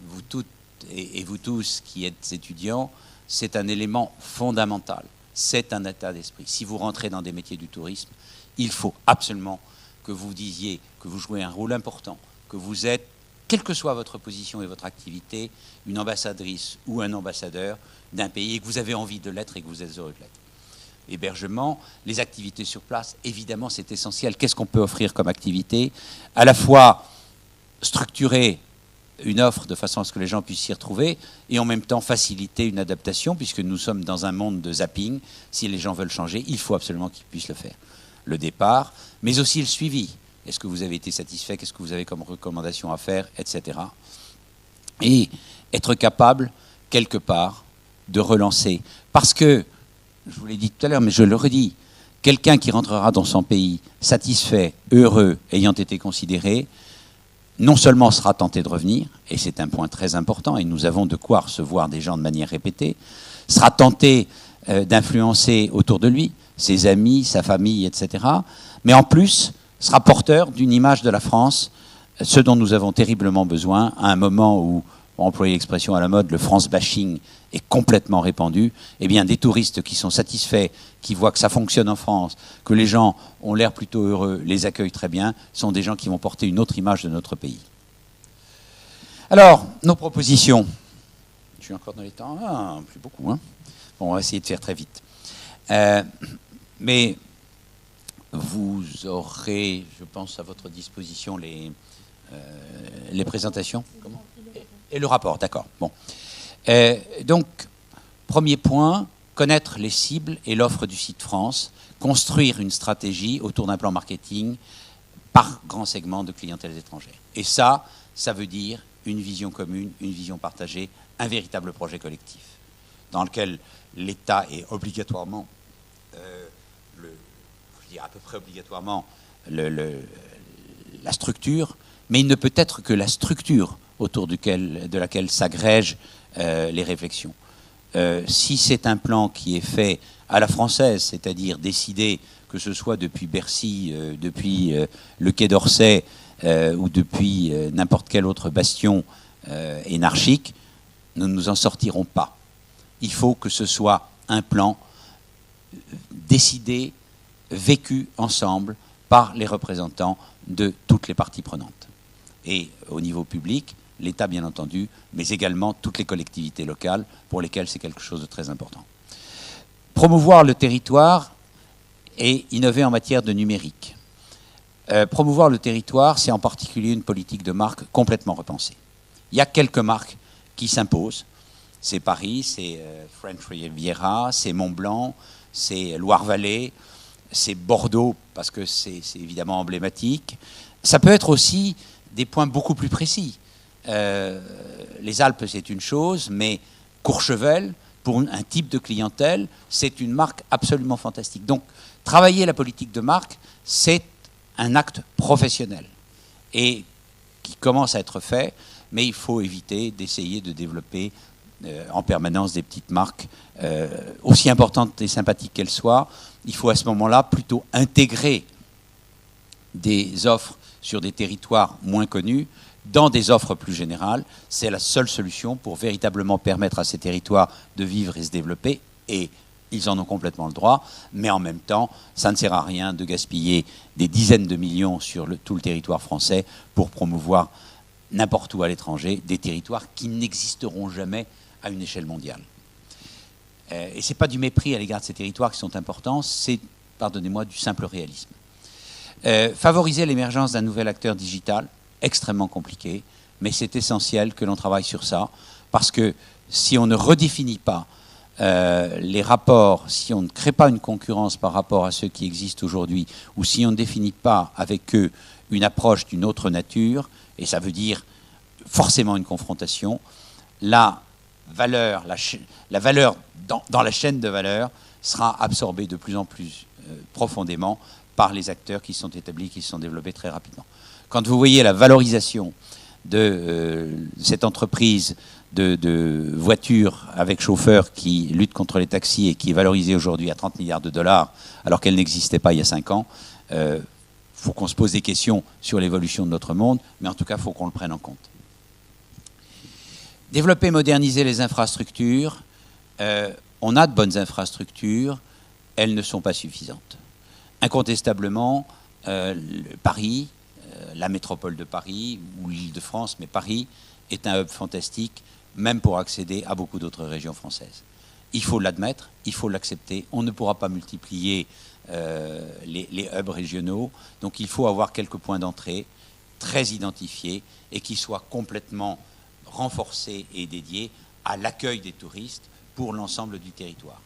S2: vous toutes et vous tous qui êtes étudiants, c'est un élément fondamental. C'est un état d'esprit. Si vous rentrez dans des métiers du tourisme, il faut absolument que vous disiez que vous jouez un rôle important, que vous êtes, quelle que soit votre position et votre activité, une ambassadrice ou un ambassadeur d'un pays et que vous avez envie de l'être et que vous êtes heureux de l'être. Hébergement, les activités sur place, évidemment c'est essentiel. Qu'est-ce qu'on peut offrir comme activité? À la fois structurer une offre de façon à ce que les gens puissent s'y retrouver et en même temps faciliter une adaptation, puisque nous sommes dans un monde de zapping. Si les gens veulent changer, il faut absolument qu'ils puissent le faire. Le départ, mais aussi le suivi. Est-ce que vous avez été satisfait? Qu'est-ce que vous avez comme recommandation à faire? Etc. Et être capable, quelque part, de relancer. Parce que, je vous l'ai dit tout à l'heure, mais je le redis, quelqu'un qui rentrera dans son pays satisfait, heureux, ayant été considéré, non seulement sera tenté de revenir, et c'est un point très important, et nous avons de quoi recevoir des gens de manière répétée, sera tenté d'influencer autour de lui, ses amis, sa famille, etc., mais en plus sera porteur d'une image de la France, ce dont nous avons terriblement besoin, à un moment où, pour employer l'expression à la mode, le France bashing est complètement répandu. Eh bien, des touristes qui sont satisfaits, qui voient que ça fonctionne en France, que les gens ont l'air plutôt heureux, les accueillent très bien, sont des gens qui vont porter une autre image de notre pays. Alors, nos propositions. Je suis encore dans les temps. Ah, plus beaucoup, hein. Bon, on va essayer de faire très vite. Mais vous aurez, je pense, à votre disposition les présentations. Comment ? Et le rapport, d'accord. Bon. Donc, premier point, connaître les cibles et l'offre du site France, construire une stratégie autour d'un plan marketing par grand segment de clientèles étrangères. Et ça veut dire une vision commune, une vision partagée, un véritable projet collectif, dans lequel l'État est obligatoirement, je dis à peu près obligatoirement, la structure, mais il ne peut être que la structure autour de laquelle s'agrègent les réflexions. Si c'est un plan qui est fait à la française, c'est-à-dire décidé, que ce soit depuis Bercy, depuis le Quai d'Orsay ou depuis n'importe quel autre bastion énarchique, nous ne nous en sortirons pas. Il faut que ce soit un plan décidé, vécu ensemble par les représentants de toutes les parties prenantes. Et au niveau public, l'État bien entendu, mais également toutes les collectivités locales pour lesquelles c'est quelque chose de très important. Promouvoir le territoire et innover en matière de numérique. Promouvoir le territoire, c'est en particulier une politique de marque complètement repensée. Il y a quelques marques qui s'imposent. C'est Paris, c'est French Riviera, c'est Mont-Blanc, c'est Loire-Vallée, c'est Bordeaux, parce que c'est évidemment emblématique. Ça peut être aussi des points beaucoup plus précis. Les Alpes, c'est une chose, mais Courchevel, pour un type de clientèle, c'est une marque absolument fantastique. Donc, travailler la politique de marque, c'est un acte professionnel et qui commence à être fait, mais il faut éviter d'essayer de développer en permanence des petites marques, aussi importantes et sympathiques qu'elles soient. Il faut à ce moment-là plutôt intégrer des offres sur des territoires moins connus dans des offres plus générales. C'est la seule solution pour véritablement permettre à ces territoires de vivre et se développer, et ils en ont complètement le droit, mais en même temps, ça ne sert à rien de gaspiller des dizaines de millions sur tout le territoire français pour promouvoir n'importe où à l'étranger des territoires qui n'existeront jamais à une échelle mondiale. Et ce n'est pas du mépris à l'égard de ces territoires qui sont importants, c'est, pardonnez-moi, du simple réalisme. Favoriser l'émergence d'un nouvel acteur digital, extrêmement compliqué, mais c'est essentiel que l'on travaille sur ça, parce que si on ne redéfinit pas les rapports, si on ne crée pas une concurrence par rapport à ceux qui existent aujourd'hui, ou si on ne définit pas avec eux une approche d'une autre nature, et ça veut dire forcément une confrontation, la valeur dans la chaîne de valeur sera absorbée de plus en plus profondément par les acteurs qui sont établis, qui se sont développés très rapidement. Quand vous voyez la valorisation de cette entreprise de voitures avec chauffeur qui lutte contre les taxis et qui est valorisée aujourd'hui à 30 milliards de dollars alors qu'elle n'existait pas il y a 5 ans, faut qu'on se pose des questions sur l'évolution de notre monde, mais en tout cas, il faut qu'on le prenne en compte. Développer et moderniser les infrastructures. On a de bonnes infrastructures, elles ne sont pas suffisantes. Incontestablement, Paris, la métropole de Paris, ou l'Île-de-France, mais Paris est un hub fantastique, même pour accéder à beaucoup d'autres régions françaises. Il faut l'admettre, il faut l'accepter. On ne pourra pas multiplier les hubs régionaux, donc il faut avoir quelques points d'entrée très identifiés et qui soient complètement renforcés et dédiés à l'accueil des touristes pour l'ensemble du territoire.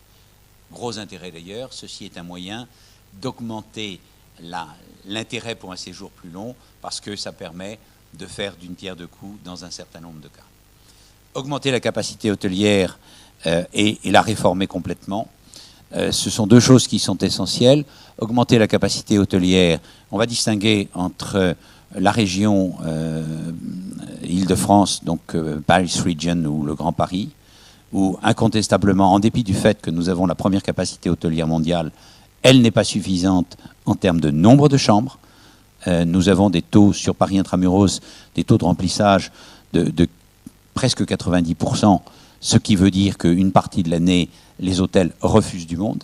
S2: Gros intérêt d'ailleurs, ceci est un moyen d'augmenter l'intérêt pour un séjour plus long, parce que ça permet de faire d'une pierre deux coups dans un certain nombre de cas. Augmenter la capacité hôtelière et la réformer complètement. Ce sont deux choses qui sont essentielles. Augmenter la capacité hôtelière, on va distinguer entre la région Île-de-France, donc Paris Region ou le Grand Paris, où incontestablement, en dépit du fait que nous avons la première capacité hôtelière mondiale, elle n'est pas suffisante en termes de nombre de chambres. Nous avons des taux sur Paris Intramuros, des taux de remplissage de presque 90%, ce qui veut dire qu'une partie de l'année, les hôtels refusent du monde.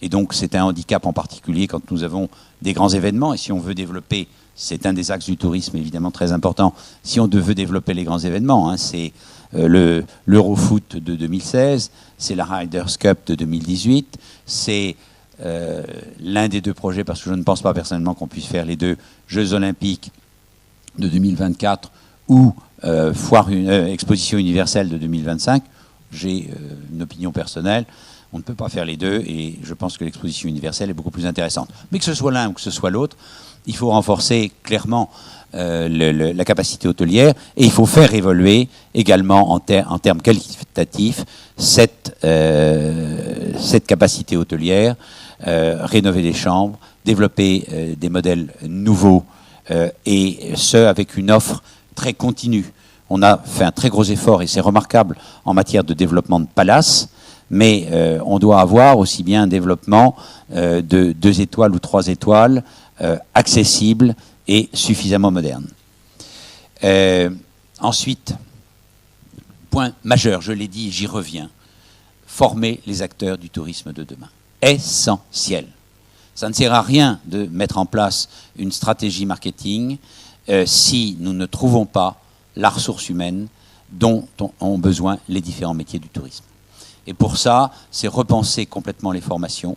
S2: Et donc c'est un handicap en particulier quand nous avons des grands événements. Et si on veut développer, c'est un des axes du tourisme évidemment très important, si on veut développer les grands événements, hein, c'est l'Eurofoot de 2016, c'est la Riders Cup de 2018, c'est l'un des deux projets, parce que je ne pense pas personnellement qu'on puisse faire les deux, Jeux Olympiques de 2024 ou Exposition universelle de 2025. J'ai une opinion personnelle, on ne peut pas faire les deux, et je pense que l'exposition universelle est beaucoup plus intéressante. Mais que ce soit l'un ou que ce soit l'autre, il faut renforcer clairement la capacité hôtelière, et il faut faire évoluer également en termes qualitatifs cette capacité hôtelière, rénover les chambres, développer des modèles nouveaux, et ce avec une offre très continue. On a fait un très gros effort, et c'est remarquable, en matière de développement de palaces, mais on doit avoir aussi bien un développement de 2 étoiles ou 3 étoiles, accessible et suffisamment moderne. Ensuite, point majeur, je l'ai dit, j'y reviens, former les acteurs du tourisme de demain. Essentiel. Ça ne sert à rien de mettre en place une stratégie marketing si nous ne trouvons pas la ressource humaine dont ont besoin les différents métiers du tourisme. Et pour ça, c'est repenser complètement les formations,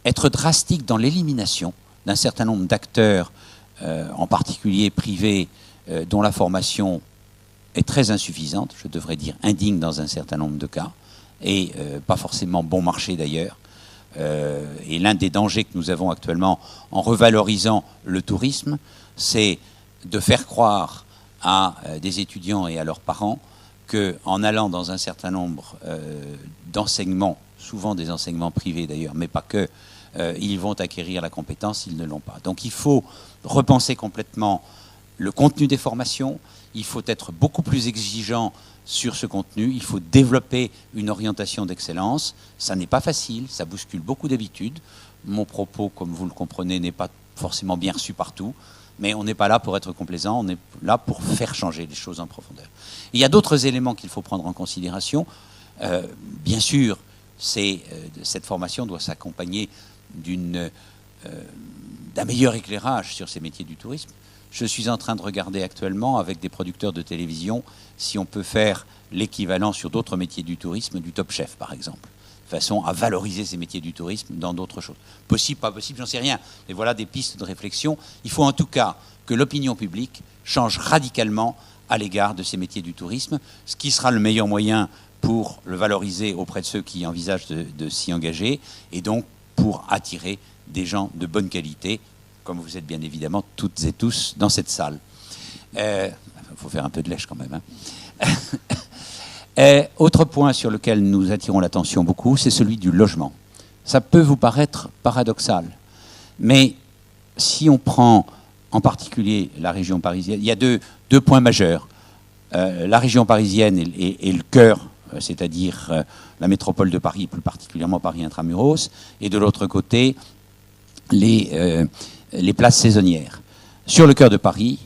S2: être drastique dans l'élimination d'un certain nombre d'acteurs, en particulier privés, dont la formation est très insuffisante, je devrais dire indigne dans un certain nombre de cas, et pas forcément bon marché d'ailleurs. Et l'un des dangers que nous avons actuellement en revalorisant le tourisme, c'est de faire croire à des étudiants et à leurs parents qu'en allant dans un certain nombre d'enseignements, souvent des enseignements privés d'ailleurs, mais pas que, ils vont acquérir la compétence, ils ne l'ont pas. Donc il faut repenser complètement le contenu des formations, il faut être beaucoup plus exigeant sur ce contenu, il faut développer une orientation d'excellence. Ça n'est pas facile, ça bouscule beaucoup d'habitudes. Mon propos, comme vous le comprenez, n'est pas forcément bien reçu partout, mais on n'est pas là pour être complaisant, on est là pour faire changer les choses en profondeur. Il y a d'autres éléments qu'il faut prendre en considération. Bien sûr, cette formation doit s'accompagner d'un meilleur éclairage sur ces métiers du tourisme. Je suis en train de regarder actuellement avec des producteurs de télévision si on peut faire l'équivalent sur d'autres métiers du tourisme, du Top Chef par exemple, de façon à valoriser ces métiers du tourisme dans d'autres choses. Possible, pas possible, j'en sais rien. Mais voilà des pistes de réflexion. Il faut en tout cas que l'opinion publique change radicalement à l'égard de ces métiers du tourisme, ce qui sera le meilleur moyen pour le valoriser auprès de ceux qui envisagent de s'y engager et donc pour attirer des gens de bonne qualité, comme vous êtes bien évidemment toutes et tous dans cette salle. Il faut faire un peu de lèche quand même. Autre point sur lequel nous attirons l'attention beaucoup, c'est celui du logement. Ça peut vous paraître paradoxal, mais si on prend en particulier la région parisienne, il y a deux points majeurs. La région parisienne est le cœur, c'est-à-dire la métropole de Paris, plus particulièrement Paris intramuros, et de l'autre côté, les places saisonnières. Sur le cœur de Paris,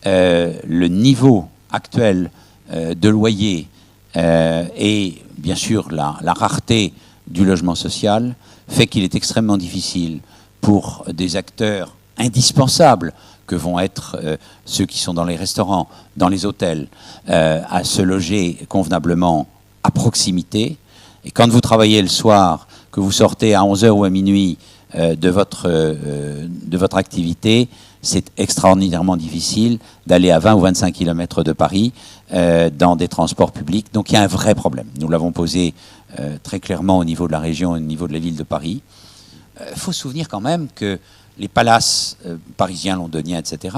S2: le niveau actuel de loyer et bien sûr la rareté du logement social fait qu'il est extrêmement difficile pour des acteurs indispensables que vont être ceux qui sont dans les restaurants, dans les hôtels, à se loger convenablement à proximité. Et quand vous travaillez le soir, que vous sortez à 11h ou à minuit de votre activité, c'est extraordinairement difficile d'aller à 20 ou 25 km de Paris dans des transports publics. Donc il y a un vrai problème. Nous l'avons posé très clairement au niveau de la région et au niveau de la ville de Paris. Il faut se souvenir quand même que les palaces parisiens, londoniens, etc.,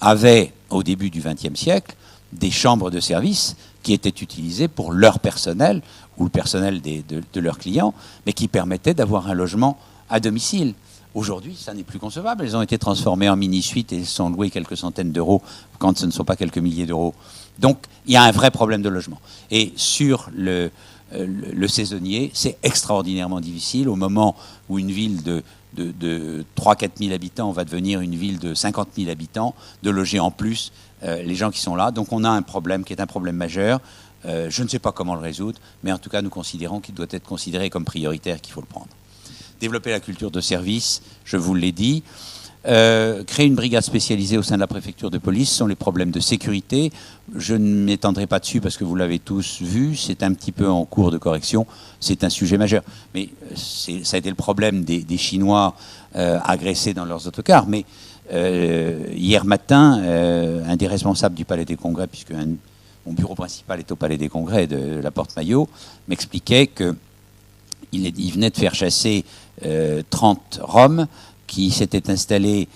S2: avaient, au début du XXe siècle, des chambres de service qui étaient utilisées pour leur personnel ou le personnel de leurs clients, mais qui permettaient d'avoir un logement à domicile. Aujourd'hui, ça n'est plus concevable. Elles ont été transformées en mini-suites et sont louées quelques centaines d'euros quand ce ne sont pas quelques milliers d'euros. Donc, il y a un vrai problème de logement. Et sur le saisonnier, c'est extraordinairement difficile au moment où une ville de 3-4 000 habitants va devenir une ville de 50 000 habitants, de loger en plus les gens qui sont là. Donc on a un problème qui est un problème majeur. Je ne sais pas comment le résoudre, mais en tout cas nous considérons qu'il doit être considéré comme prioritaire, qu'il faut le prendre. Développer la culture de service, je vous l'ai dit. Créer une brigade spécialisée au sein de la préfecture de police sont les problèmes de sécurité. Je ne m'étendrai pas dessus parce que vous l'avez tous vu, c'est un petit peu en cours de correction, c'est un sujet majeur. Mais ça a été le problème des Chinois agressés dans leurs autocars. Mais hier matin, un des responsables du Palais des Congrès, puisque mon bureau principal est au Palais des Congrès de la Porte-Maillot, m'expliquait qu'il venait de faire chasser 30 Roms qui s'étaient installés,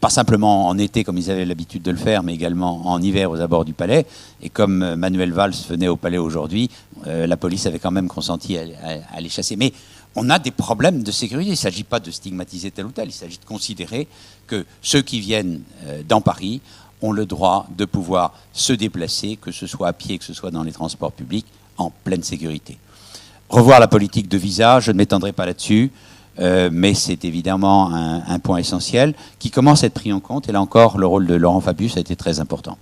S2: pas simplement en été comme ils avaient l'habitude de le faire, mais également en hiver aux abords du palais. Et comme Manuel Valls venait au palais aujourd'hui, la police avait quand même consenti à les chasser. Mais on a des problèmes de sécurité. Il ne s'agit pas de stigmatiser tel ou tel, il s'agit de considérer que ceux qui viennent dans Paris ont le droit de pouvoir se déplacer, que ce soit à pied, que ce soit dans les transports publics, en pleine sécurité. Revoir la politique de visa, je ne m'étendrai pas là-dessus. Mais c'est évidemment un point essentiel qui commence à être pris en compte. Et là encore, le rôle de Laurent Fabius a été très important.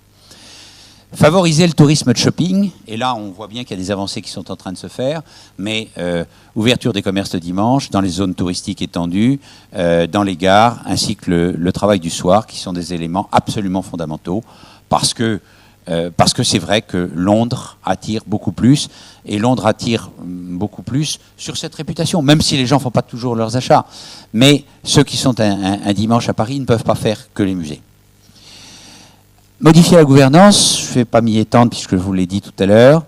S2: Favoriser le tourisme de shopping. Et là, on voit bien qu'il y a des avancées qui sont en train de se faire. Mais ouverture des commerces de dimanche, dans les zones touristiques étendues, dans les gares, ainsi que le travail du soir, qui sont des éléments absolument fondamentaux. Parce que Parce que c'est vrai que Londres attire beaucoup plus, et Londres attire beaucoup plus sur cette réputation, même si les gens ne font pas toujours leurs achats. Mais ceux qui sont un dimanche à Paris ne peuvent pas faire que les musées. Modifier la gouvernance, je ne vais pas m'y étendre puisque je vous l'ai dit tout à l'heure,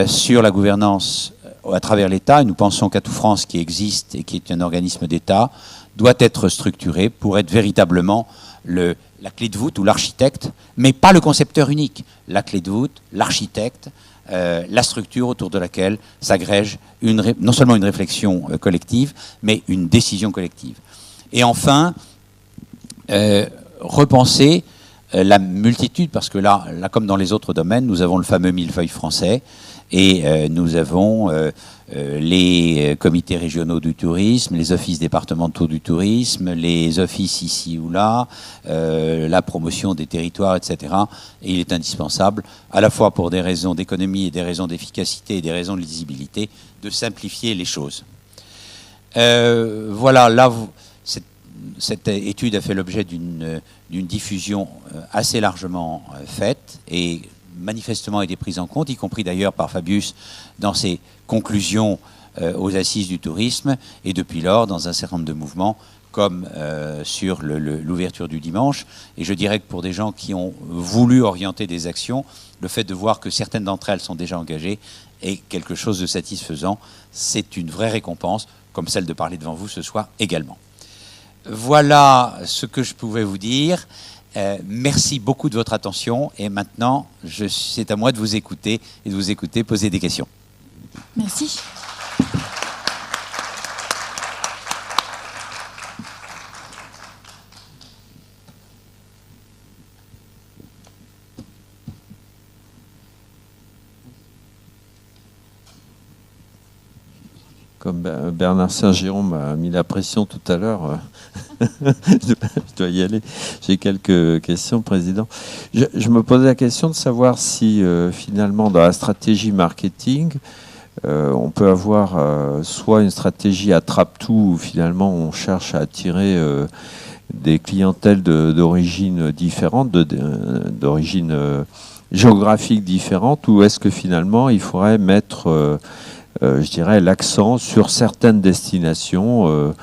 S2: sur la gouvernance à travers l'État, et nous pensons qu'Atout France, qui existe et qui est un organisme d'État, doit être structuré pour être véritablement la clé de voûte ou l'architecte, mais pas le concepteur unique. La clé de voûte, l'architecte, la structure autour de laquelle s'agrège non seulement une réflexion collective, mais une décision collective. Et enfin, repenser la multitude, parce que là, comme dans les autres domaines, nous avons le fameux millefeuille français, et nous avons les comités régionaux du tourisme, les offices départementaux du tourisme, les offices ici ou là, la promotion des territoires, etc. Et il est indispensable, à la fois pour des raisons d'économie et des raisons d'efficacité et des raisons de lisibilité, de simplifier les choses. Voilà, là, cette étude a fait l'objet d'une diffusion assez largement faite et manifestement été prise en compte, y compris d'ailleurs par Fabius dans ses conclusions aux assises du tourisme, et depuis lors dans un certain nombre de mouvements comme sur l'ouverture du dimanche. Et je dirais que pour des gens qui ont voulu orienter des actions, le fait de voir que certaines d'entre elles sont déjà engagées est quelque chose de satisfaisant. C'est une vraie récompense, comme celle de parler devant vous ce soir également. Voilà ce que je pouvais vous dire. Merci beaucoup de votre attention, et maintenant c'est à moi de vous écouter et de vous écouter poser des questions.
S1: Merci.
S3: Comme Bernard Saint-Girons m'a mis la pression tout à l'heure, je dois y aller. J'ai quelques questions, Président. Je me posais la question de savoir si finalement dans la stratégie marketing, on peut avoir soit une stratégie attrape-tout, où finalement on cherche à attirer des clientèles d'origine différente, d'origine géographique différente, ou est-ce que finalement il faudrait mettre je dirais, l'accent sur certaines destinations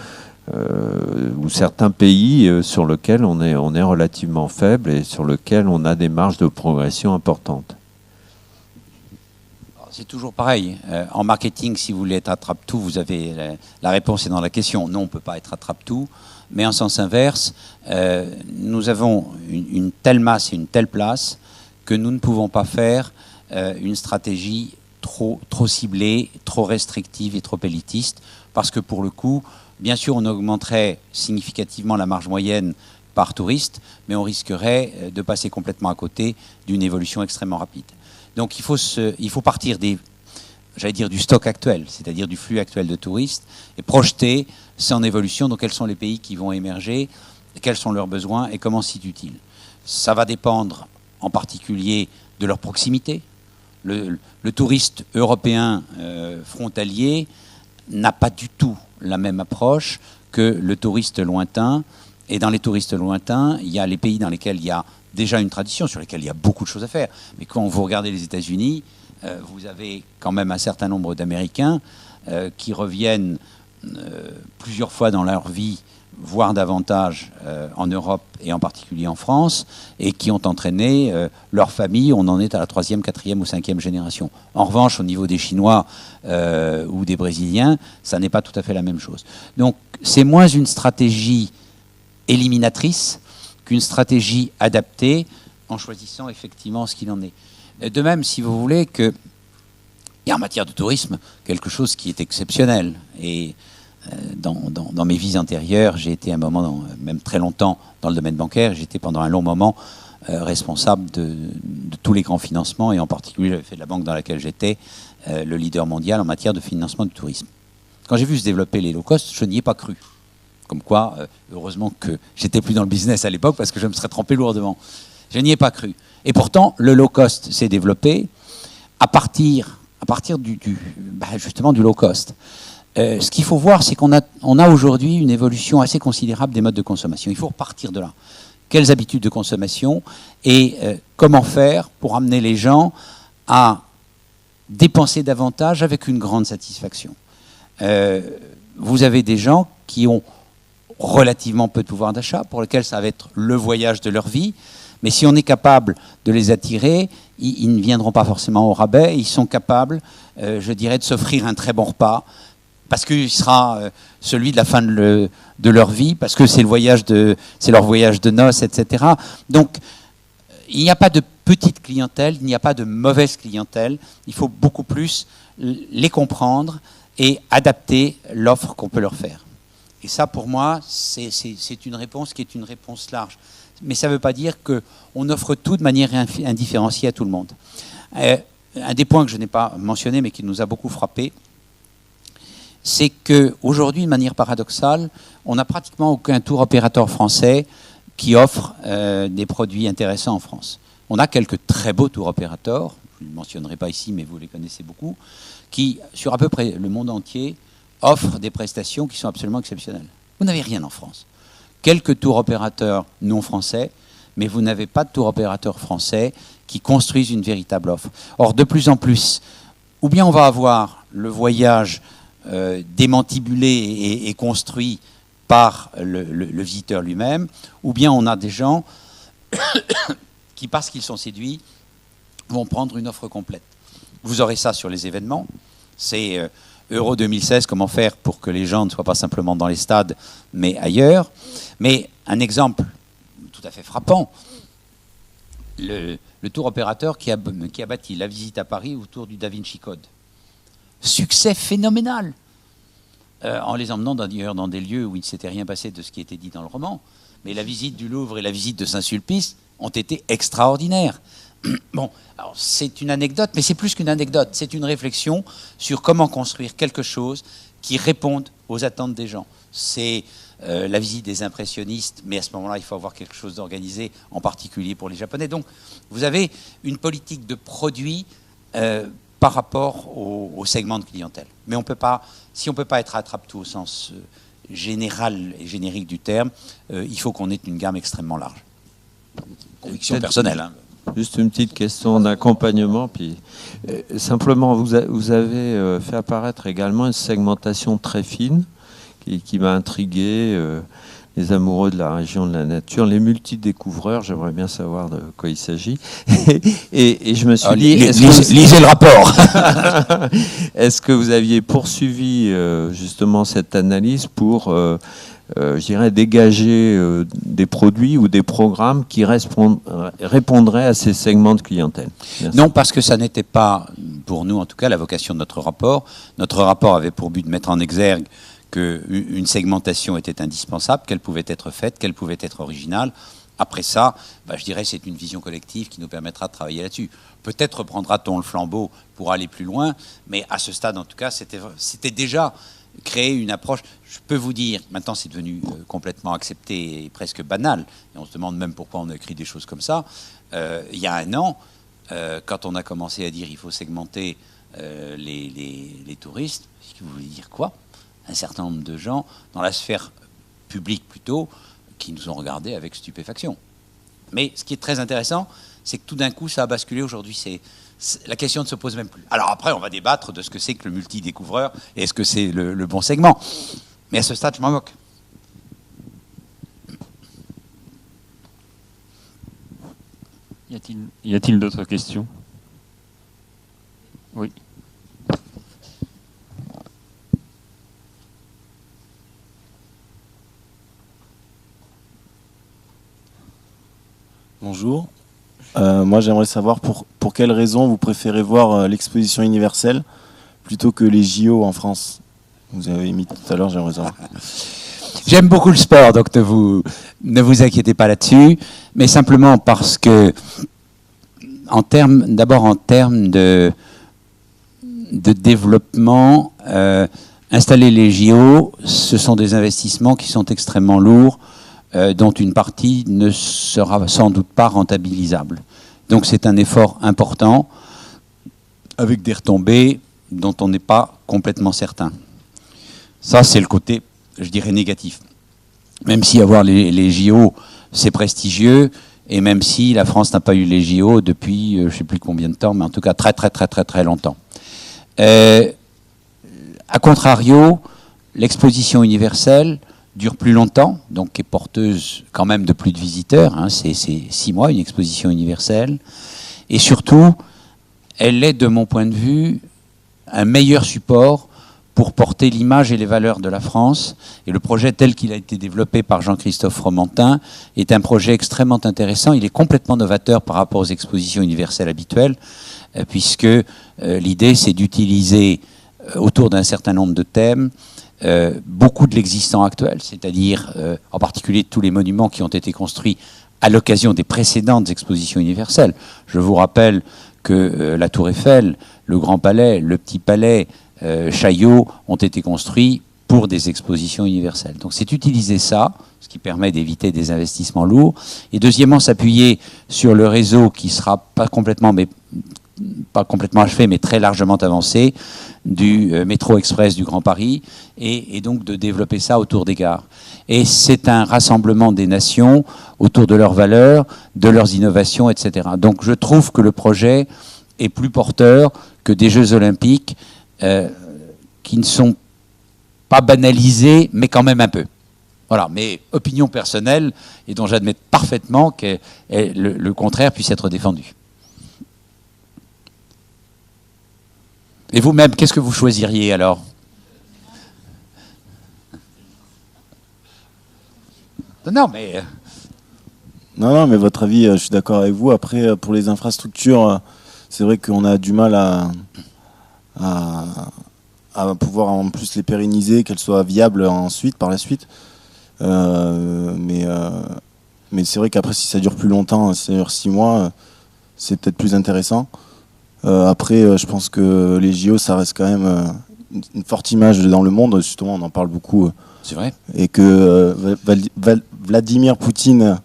S3: ou certains pays sur lesquels on est relativement faible et sur lesquels on a des marges de progression importantes.
S2: C'est toujours pareil. En marketing, si vous voulez être attrape-tout, vous avez la réponse est dans la question. Non, on ne peut pas être attrape-tout. Mais en sens inverse, nous avons une telle masse et une telle place que nous ne pouvons pas faire une stratégie trop ciblée, trop restrictive et trop élitiste, parce que pour le coup, bien sûr, on augmenterait significativement la marge moyenne par touriste, mais on risquerait de passer complètement à côté d'une évolution extrêmement rapide. Donc il faut partir du stock actuel, c'est-à-dire du flux actuel de touristes, et projeter son évolution. Donc quels sont les pays qui vont émerger, quels sont leurs besoins et comment s'y situent-ils. Ça va dépendre en particulier de leur proximité. Le touriste européen frontalier n'a pas du tout la même approche que le touriste lointain. Et dans les touristes lointains, il y a les pays dans lesquels il y a déjà une tradition, sur lesquels il y a beaucoup de choses à faire. Mais quand vous regardez les États-Unis, vous avez quand même un certain nombre d'Américains qui reviennent plusieurs fois dans leur vie, voire davantage en Europe et en particulier en France, et qui ont entraîné leur famille. On en est à la 3e, 4e ou 5e génération. En revanche, au niveau des Chinois ou des Brésiliens, ça n'est pas tout à fait la même chose. Donc c'est moins une stratégie éliminatrice qu'une stratégie adaptée en choisissant effectivement ce qu'il en est. De même, si vous voulez, qu'il y a en matière de tourisme quelque chose qui est exceptionnel. Et dans mes vies antérieures, j'ai été un moment, même très longtemps, dans le domaine bancaire. J'étais pendant un long moment responsable de tous les grands financements, et en particulier, j'avais fait de la banque dans laquelle j'étais le leader mondial en matière de financement du tourisme. Quand j'ai vu se développer les low cost, je n'y ai pas cru. Comme quoi, heureusement que j'étais plus dans le business à l'époque, parce que je me serais trompé lourdement. Je n'y ai pas cru. Et pourtant, le low cost s'est développé à partir justement du low cost. Ce qu'il faut voir, c'est qu'on a aujourd'hui une évolution assez considérable des modes de consommation. Il faut repartir de là. quelles habitudes de consommation et comment faire pour amener les gens à dépenser davantage avec une grande satisfaction. Vous avez des gens qui ont relativement peu de pouvoir d'achat, pour lesquels ça va être le voyage de leur vie, mais si on est capable de les attirer, ils ne viendront pas forcément au rabais, ils sont capables, je dirais, de s'offrir un très bon repas, parce qu'il sera celui de la fin de leur vie, parce que c'est leur voyage de noces, etc. Donc, il n'y a pas de petite clientèle, il n'y a pas de mauvaise clientèle. Il faut beaucoup plus les comprendre et adapter l'offre qu'on peut leur faire. Et ça, pour moi, c'est une réponse qui est une réponse large. Mais ça ne veut pas dire qu'on offre tout de manière indifférenciée à tout le monde. Un des points que je n'ai pas mentionné, mais qui nous a beaucoup frappé, c'est qu'aujourd'hui, de manière paradoxale, on n'a pratiquement aucun tour opérateur français qui offre des produits intéressants en France. On a quelques très beaux tour opérateurs, je ne les mentionnerai pas ici, mais vous les connaissez beaucoup, qui, sur à peu près le monde entier, offrent des prestations qui sont absolument exceptionnelles. Vous n'avez rien en France. Quelques tour opérateurs non français, mais vous n'avez pas de tour opérateurs français qui construisent une véritable offre. Or, de plus en plus, ou bien on va avoir le voyage démantibulé et construit par le visiteur lui-même, ou bien on a des gens qui, parce qu'ils sont séduits, vont prendre une offre complète. Vous aurez ça sur les événements. C'est Euro 2016, comment faire pour que les gens ne soient pas simplement dans les stades, mais ailleurs. Mais un exemple tout à fait frappant, le tour opérateur qui a bâti la visite à Paris autour du Da Vinci Code. Succès phénoménal, en les emmenant d'ailleurs dans des lieux où il ne s'était rien passé de ce qui était dit dans le roman. Mais la visite du Louvre et la visite de Saint-Sulpice ont été extraordinaires. Bon, alors c'est une anecdote, mais c'est plus qu'une anecdote. C'est une réflexion sur comment construire quelque chose qui réponde aux attentes des gens. C'est la visite des impressionnistes, mais à ce moment-là, il faut avoir quelque chose d'organisé, en particulier pour les Japonais. Donc, vous avez une politique de produit par rapport au segment de clientèle. Mais on peut pas, si on ne peut pas être attrape-tout au sens général et générique du terme, il faut qu'on ait une gamme extrêmement large. Conviction personnelle. Hein.
S3: Juste une petite question d'accompagnement. Puis, simplement, vous avez fait apparaître également une segmentation très fine qui m'a intrigué. Les amoureux de la région de la nature, les multidécouvreurs, j'aimerais bien savoir de quoi il s'agit. Et je me suis dit...
S2: Lisez le rapport.
S3: Est-ce que vous aviez poursuivi justement cette analyse pour... je dirais, dégager des produits ou des programmes qui répondraient à ces segments de clientèle? Merci.
S2: Non, parce que ça n'était pas, pour nous en tout cas, la vocation de notre rapport. Notre rapport avait pour but de mettre en exergue qu'une segmentation était indispensable, qu'elle pouvait être faite, qu'elle pouvait être originale. Après ça, je dirais c'est une vision collective qui nous permettra de travailler là-dessus. Peut-être reprendra-t-on le flambeau pour aller plus loin, mais à ce stade, en tout cas, c'était déjà... créer une approche, je peux vous dire, maintenant c'est devenu complètement accepté et presque banal, et on se demande même pourquoi on a écrit des choses comme ça. Il y a un an, quand on a commencé à dire il faut segmenter les touristes, ce qui voulait dire quoi? Un certain nombre de gens, dans la sphère publique plutôt, qui nous ont regardés avec stupéfaction. Mais ce qui est très intéressant, c'est que tout d'un coup ça a basculé. Aujourd'hui, la question ne se pose même plus. Alors après, on va débattre de ce que c'est que le multidécouvreur et est-ce que c'est le bon segment. Mais à ce stade, je m'en moque.
S4: Y a-t-il d'autres questions? Oui.
S5: Bonjour. Moi, j'aimerais savoir pour quelles raisons vous préférez voir l'exposition universelle plutôt que les JO en France. Vous avez mis tout à l'heure, j'aimerais savoir.
S2: J'aime beaucoup le sport, donc ne vous inquiétez pas là-dessus, mais simplement parce que, d'abord en termes de développement, installer les JO, ce sont des investissements qui sont extrêmement lourds, dont une partie ne sera sans doute pas rentabilisable. Donc c'est un effort important, avec des retombées dont on n'est pas complètement certain. Ça, c'est le côté, je dirais, négatif. Même si avoir les JO c'est prestigieux, et même si la France n'a pas eu les JO depuis, je ne sais plus combien de temps, mais en tout cas très longtemps. A contrario, l'exposition universelle dure plus longtemps, donc est porteuse quand même de plus de visiteurs, hein, c'est 6 mois, une exposition universelle, et surtout, elle est, de mon point de vue, un meilleur support pour porter l'image et les valeurs de la France. Et le projet tel qu'il a été développé par Jean-Christophe Fromentin est un projet extrêmement intéressant. Il est complètement novateur par rapport aux expositions universelles habituelles, puisque l'idée, c'est d'utiliser, autour d'un certain nombre de thèmes, beaucoup de l'existant actuel, c'est-à-dire en particulier tous les monuments qui ont été construits à l'occasion des précédentes expositions universelles. Je vous rappelle que la Tour Eiffel, le Grand Palais, le Petit Palais, Chaillot ont été construits pour des expositions universelles. Donc c'est utiliser ça, ce qui permet d'éviter des investissements lourds, et deuxièmement s'appuyer sur le réseau qui sera pas complètement achevé, mais très largement avancé, du métro express du Grand Paris, et donc de développer ça autour des gares. Et c'est un rassemblement des nations autour de leurs valeurs, de leurs innovations, etc. Donc je trouve que le projet est plus porteur que des Jeux Olympiques qui ne sont pas banalisés, mais quand même un peu. Voilà, mais opinion personnelle, et dont j'admets parfaitement que le contraire puisse être défendu. Et vous-même, qu'est-ce que vous choisiriez alors? Non, mais...
S5: Non, mais votre avis, je suis d'accord avec vous. Après, pour les infrastructures, c'est vrai qu'on a du mal à pouvoir en plus les pérenniser, qu'elles soient viables ensuite, par la suite. Mais c'est vrai qu'après, si ça dure plus longtemps, si ça dure 6 mois, c'est peut-être plus intéressant. Après, je pense que les JO, ça reste quand même une forte image dans le monde. Justement, on en parle beaucoup.
S2: C'est vrai.
S5: Et que Vladimir Poutine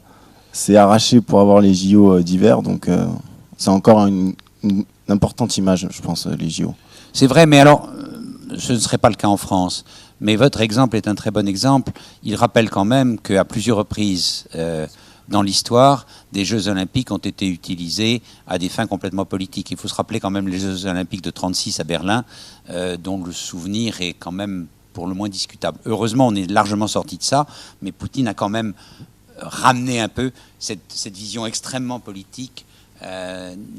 S5: s'est arraché pour avoir les JO d'hiver. Donc, c'est encore une importante image, je pense, les JO.
S2: C'est vrai, mais alors, ce ne serait pas le cas en France. Mais votre exemple est un très bon exemple. Il rappelle quand même qu'à plusieurs reprises dans l'histoire, des Jeux Olympiques ont été utilisés à des fins complètement politiques. Il faut se rappeler quand même les Jeux Olympiques de 1936 à Berlin, dont le souvenir est quand même pour le moins discutable. Heureusement, on est largement sorti de ça, mais Poutine a quand même ramené un peu cette vision extrêmement politique,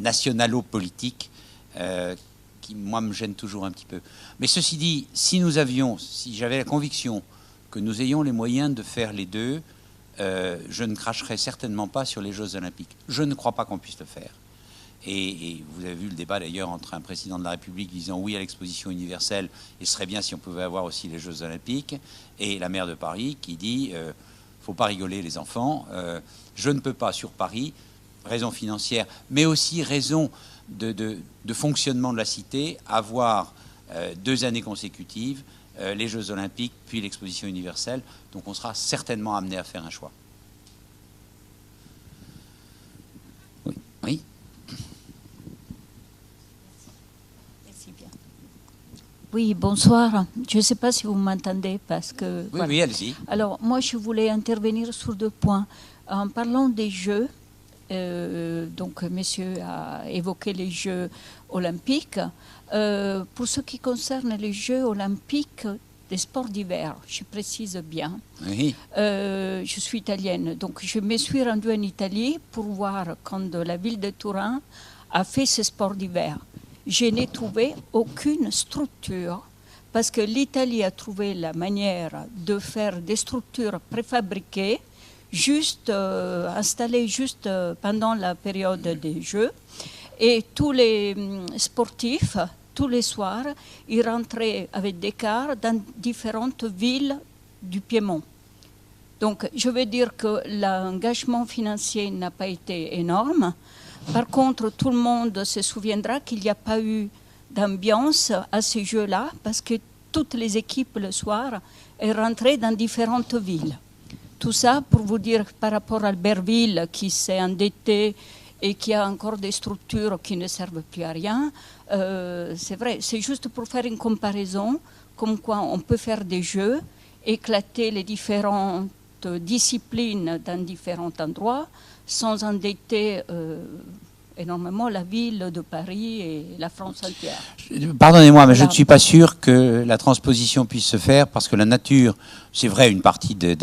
S2: nationalo-politique, qui, moi, me gêne toujours un petit peu. Mais ceci dit, si j'avais la conviction que nous ayons les moyens de faire les deux, je ne cracherai certainement pas sur les Jeux Olympiques. Je ne crois pas qu'on puisse le faire. Et vous avez vu le débat d'ailleurs entre un président de la République disant oui à l'exposition universelle, et ce serait bien si on pouvait avoir aussi les Jeux Olympiques, et la maire de Paris qui dit faut pas rigoler les enfants, je ne peux pas sur Paris, raison financière, mais aussi raison de fonctionnement de la cité, avoir 2 années consécutives les Jeux Olympiques puis l'exposition universelle. Donc on sera certainement amené à faire un choix. Oui. Oui.
S4: Merci bien. Oui, bonsoir. Je ne sais pas si vous m'entendez parce que...
S2: Oui,
S4: voilà.
S2: oui, allez-y.
S4: Alors, moi, je voulais intervenir sur 2 points. En parlant des Jeux, donc monsieur a évoqué les Jeux olympiques. Pour ce qui concerne les Jeux olympiques des sports d'hiver, je précise bien,
S2: Oui.
S4: je suis italienne, donc je me suis rendue en Italie pour voir quand la ville de Turin a fait ces sports d'hiver. Je n'ai trouvé aucune structure parce que l'Italie a trouvé la manière de faire des structures préfabriquées juste installées juste pendant la période des Jeux. Et tous les sportifs, tous les soirs, ils rentraient avec des cars dans différentes villes du Piémont. Donc, je veux dire que l'engagement financier n'a pas été énorme. Par contre, tout le monde se souviendra qu'il n'y a pas eu d'ambiance à ces Jeux-là parce que toutes les équipes, le soir, sont rentrées dans différentes villes. Tout ça pour vous dire par rapport à Albertville qui s'est endetté et qui a encore des structures qui ne servent plus à rien. C'est vrai, c'est juste pour faire une comparaison, comme quoi on peut faire des jeux, éclater les différentes discipline dans différents endroits sans endetter énormément la ville de Paris et la France entière.
S2: Pardonnez-moi, mais je ne suis pas sûr que la transposition puisse se faire parce que la nature, c'est vrai, une partie de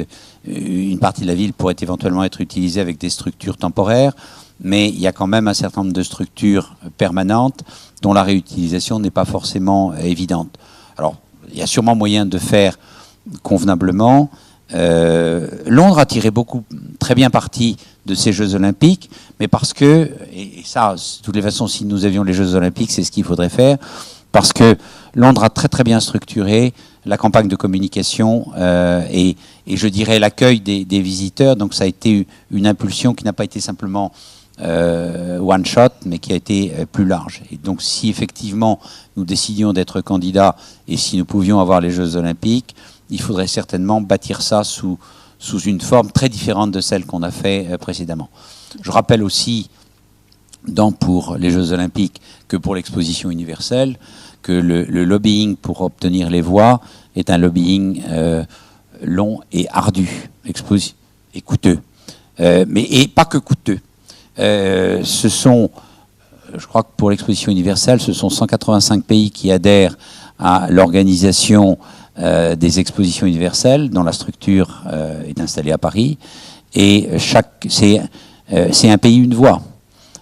S2: la ville pourrait éventuellement être utilisée avec des structures temporaires, mais il y a quand même un certain nombre de structures permanentes dont la réutilisation n'est pas forcément évidente. Alors, il y a sûrement moyen de faire convenablement. Londres a tiré très bien parti de ces Jeux Olympiques, mais parce que, et ça, de toutes les façons, si nous avions les Jeux Olympiques, c'est ce qu'il faudrait faire, parce que Londres a très très bien structuré la campagne de communication et je dirais l'accueil des visiteurs. Donc ça a été une impulsion qui n'a pas été simplement one shot, mais qui a été plus large. Et donc si effectivement nous décidions d'être candidats et si nous pouvions avoir les Jeux Olympiques, il faudrait certainement bâtir ça sous une forme très différente de celle qu'on a fait précédemment. Je rappelle aussi, pour les Jeux Olympiques, que pour l'exposition universelle, que le lobbying pour obtenir les voix est un lobbying long et ardu, et coûteux. Et pas que coûteux. Je crois que pour l'exposition universelle, ce sont 185 pays qui adhèrent à l'organisation des expositions universelles, dont la structure est installée à Paris, et c'est un pays, une voix.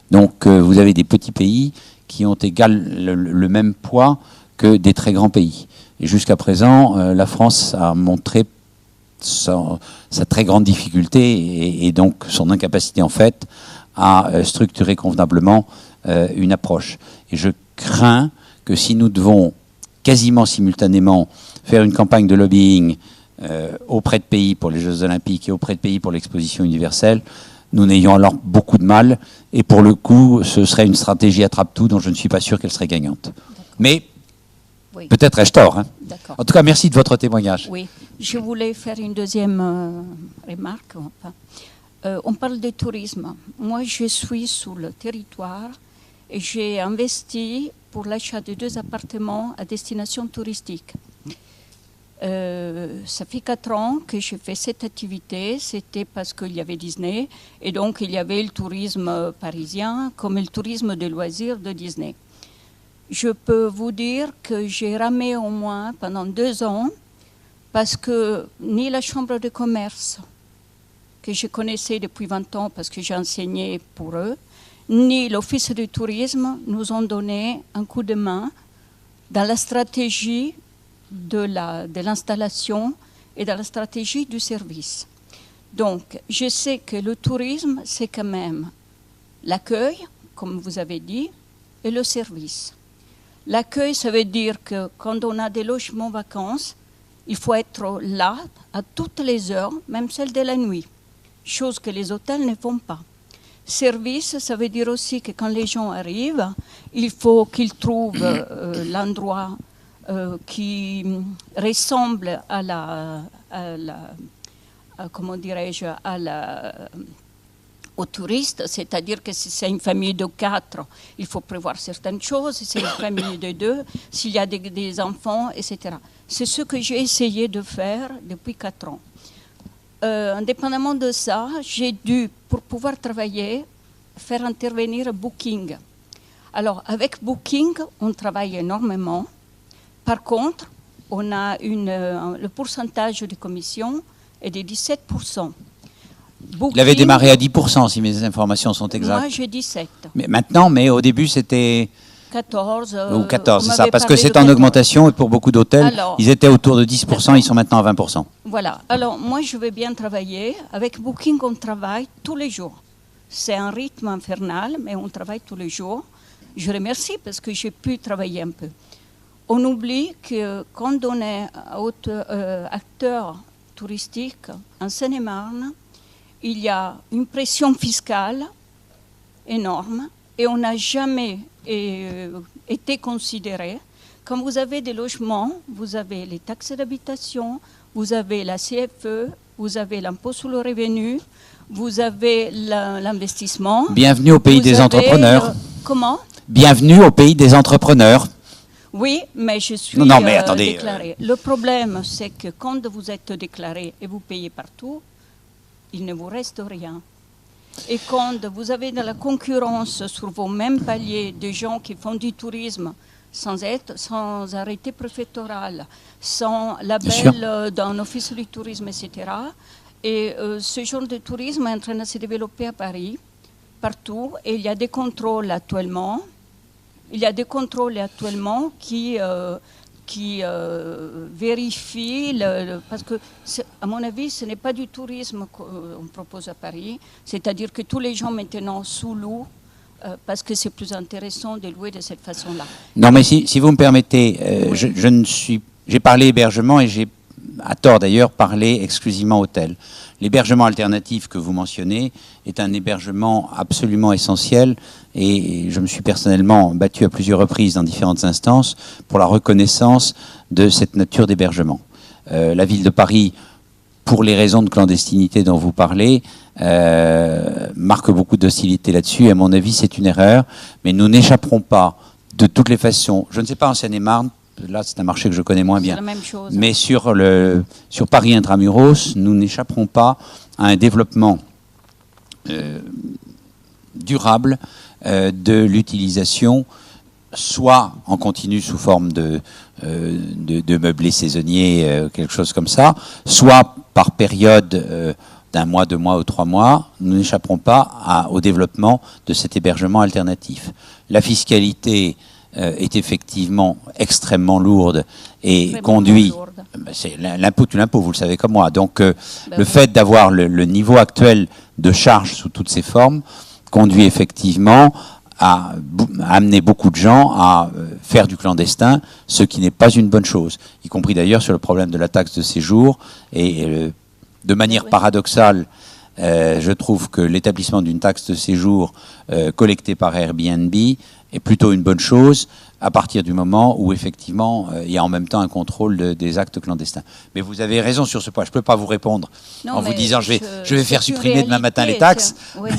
S2: Donc vous avez des petits pays qui ont le même poids que des très grands pays. Et jusqu'à présent, la France a montré sa très grande difficulté et donc son incapacité en fait à structurer convenablement une approche. Et je crains que si nous devons quasiment simultanément faire une campagne de lobbying auprès de pays pour les Jeux Olympiques et auprès de pays pour l'exposition universelle, nous n'ayons alors beaucoup de mal. Et pour le coup, ce serait une stratégie attrape-tout dont je ne suis pas sûr qu'elle serait gagnante. Mais oui. Peut-être ai-je tort. Hein. En tout cas, merci de votre témoignage.
S4: Oui, je voulais faire une deuxième remarque. On parle de tourisme. Moi, je suis sur le territoire et j'ai investi pour l'achat de 2 appartements à destination touristique. Ça fait 4 ans que je fais cette activité. C'était parce qu'il y avait Disney et donc il y avait le tourisme parisien comme le tourisme de loisirs de Disney. Je peux vous dire que j'ai ramé au moins pendant 2 ans parce que ni la chambre de commerce que je connaissais depuis 20 ans parce que j'ai enseigné pour eux, ni l'Office du tourisme nous ont donné un coup de main dans la stratégie de l'installation et dans la stratégie du service. Donc, je sais que le tourisme, c'est quand même l'accueil, comme vous avez dit, et le service. L'accueil, ça veut dire que quand on a des logements vacances, il faut être là à toutes les heures, même celles de la nuit, chose que les hôtels ne font pas. Service, ça veut dire aussi que quand les gens arrivent, il faut qu'ils trouvent l'endroit qui ressemble comment dirais-je, aux touristes, c'est-à-dire que si c'est une famille de 4, il faut prévoir certaines choses, si c'est une famille de 2, s'il y a des enfants, etc. C'est ce que j'ai essayé de faire depuis 4 ans. Indépendamment de ça, j'ai dû, pour pouvoir travailler, faire intervenir Booking. Alors, avec Booking, on travaille énormément. Par contre, on a le pourcentage de commission est de 17%. Booking,
S2: il avait démarré à 10%, si mes informations sont exactes.
S4: Moi, j'ai 17.
S2: Mais maintenant, au début, c'était
S4: 14.
S2: Ou 14, c'est ça, parce que c'est en augmentation et pour beaucoup d'hôtels, ils étaient autour de 10%, ils sont maintenant à 20%.
S4: Voilà. Alors, moi, je vais bien travailler. Avec Booking, on travaille tous les jours. C'est un rythme infernal, mais on travaille tous les jours. Je remercie parce que j'ai pu travailler un peu. On oublie que quand on est acteur touristique en Seine-et-Marne, il y a une pression fiscale énorme et on n'a jamais été considéré. Quand vous avez des logements, vous avez les taxes d'habitation, vous avez la CFE, vous avez l'impôt sur le revenu, vous avez l'investissement.
S2: Bienvenue au pays des entrepreneurs.
S4: Comment ?
S2: Bienvenue au pays des entrepreneurs.
S4: Oui, mais je suis
S2: mais attendez,
S4: déclarée. Le problème, c'est que quand vous êtes déclaré et vous payez partout, il ne vous reste rien. Et quand vous avez de la concurrence sur vos mêmes paliers de gens qui font du tourisme sans arrêté préfectoral, sans label d'un office du tourisme, etc. Et ce genre de tourisme est en train de se développer à Paris, partout, et il y a des contrôles actuellement. Qui vérifient, parce que, à mon avis, ce n'est pas du tourisme qu'on propose à Paris, c'est-à-dire que tous les gens maintenant sous-louent, parce que c'est plus intéressant de louer de cette façon-là.
S2: Non, mais si vous me permettez, j'ai parlé hébergement et j'ai, à tort d'ailleurs, parlé exclusivement hôtel. L'hébergement alternatif que vous mentionnez est un hébergement absolument essentiel et je me suis personnellement battu à plusieurs reprises dans différentes instances pour la reconnaissance de cette nature d'hébergement. La ville de Paris, pour les raisons de clandestinité dont vous parlez, marque beaucoup d'hostilité là-dessus. À mon avis, c'est une erreur, mais nous n'échapperons pas de toutes les façons. Je ne sais pas en Seine-et-Marne, là c'est un marché que je connais moins bien,
S4: la même chose.
S2: Mais sur Paris Intramuros, nous n'échapperons pas à un développement durable de l'utilisation, soit en continu sous forme de meublés saisonniers, quelque chose comme ça, soit par période d'un mois, 2 mois ou 3 mois. Nous n'échapperons pas au développement de cet hébergement alternatif. La fiscalité est effectivement extrêmement lourde et conduit... C'est l'impôt tue l'impôt, vous le savez comme moi. Donc le fait d'avoir le niveau actuel de charges sous toutes ses formes conduit effectivement à amener beaucoup de gens à faire du clandestin, ce qui n'est pas une bonne chose, y compris d'ailleurs sur le problème de la taxe de séjour. Et de manière paradoxale, je trouve que l'établissement d'une taxe de séjour collectée par Airbnb est plutôt une bonne chose à partir du moment où effectivement il y a en même temps un contrôle des actes clandestins. Mais vous avez raison sur ce point. Je ne peux pas vous répondre en vous disant je vais faire supprimer demain matin les taxes. Oui.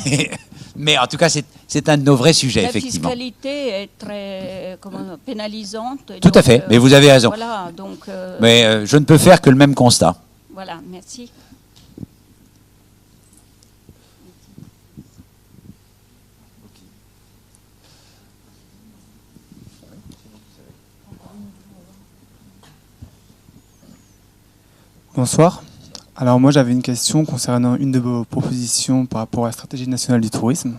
S2: Mais en tout cas, c'est un de nos vrais sujets, effectivement.
S4: La fiscalité est très pénalisante.
S2: Tout à fait, mais vous avez raison.
S4: Voilà, donc,
S2: mais je ne peux faire que le même constat.
S4: Voilà, merci.
S6: Bonsoir. Alors moi j'avais une question concernant une de vos propositions par rapport à la stratégie nationale du tourisme.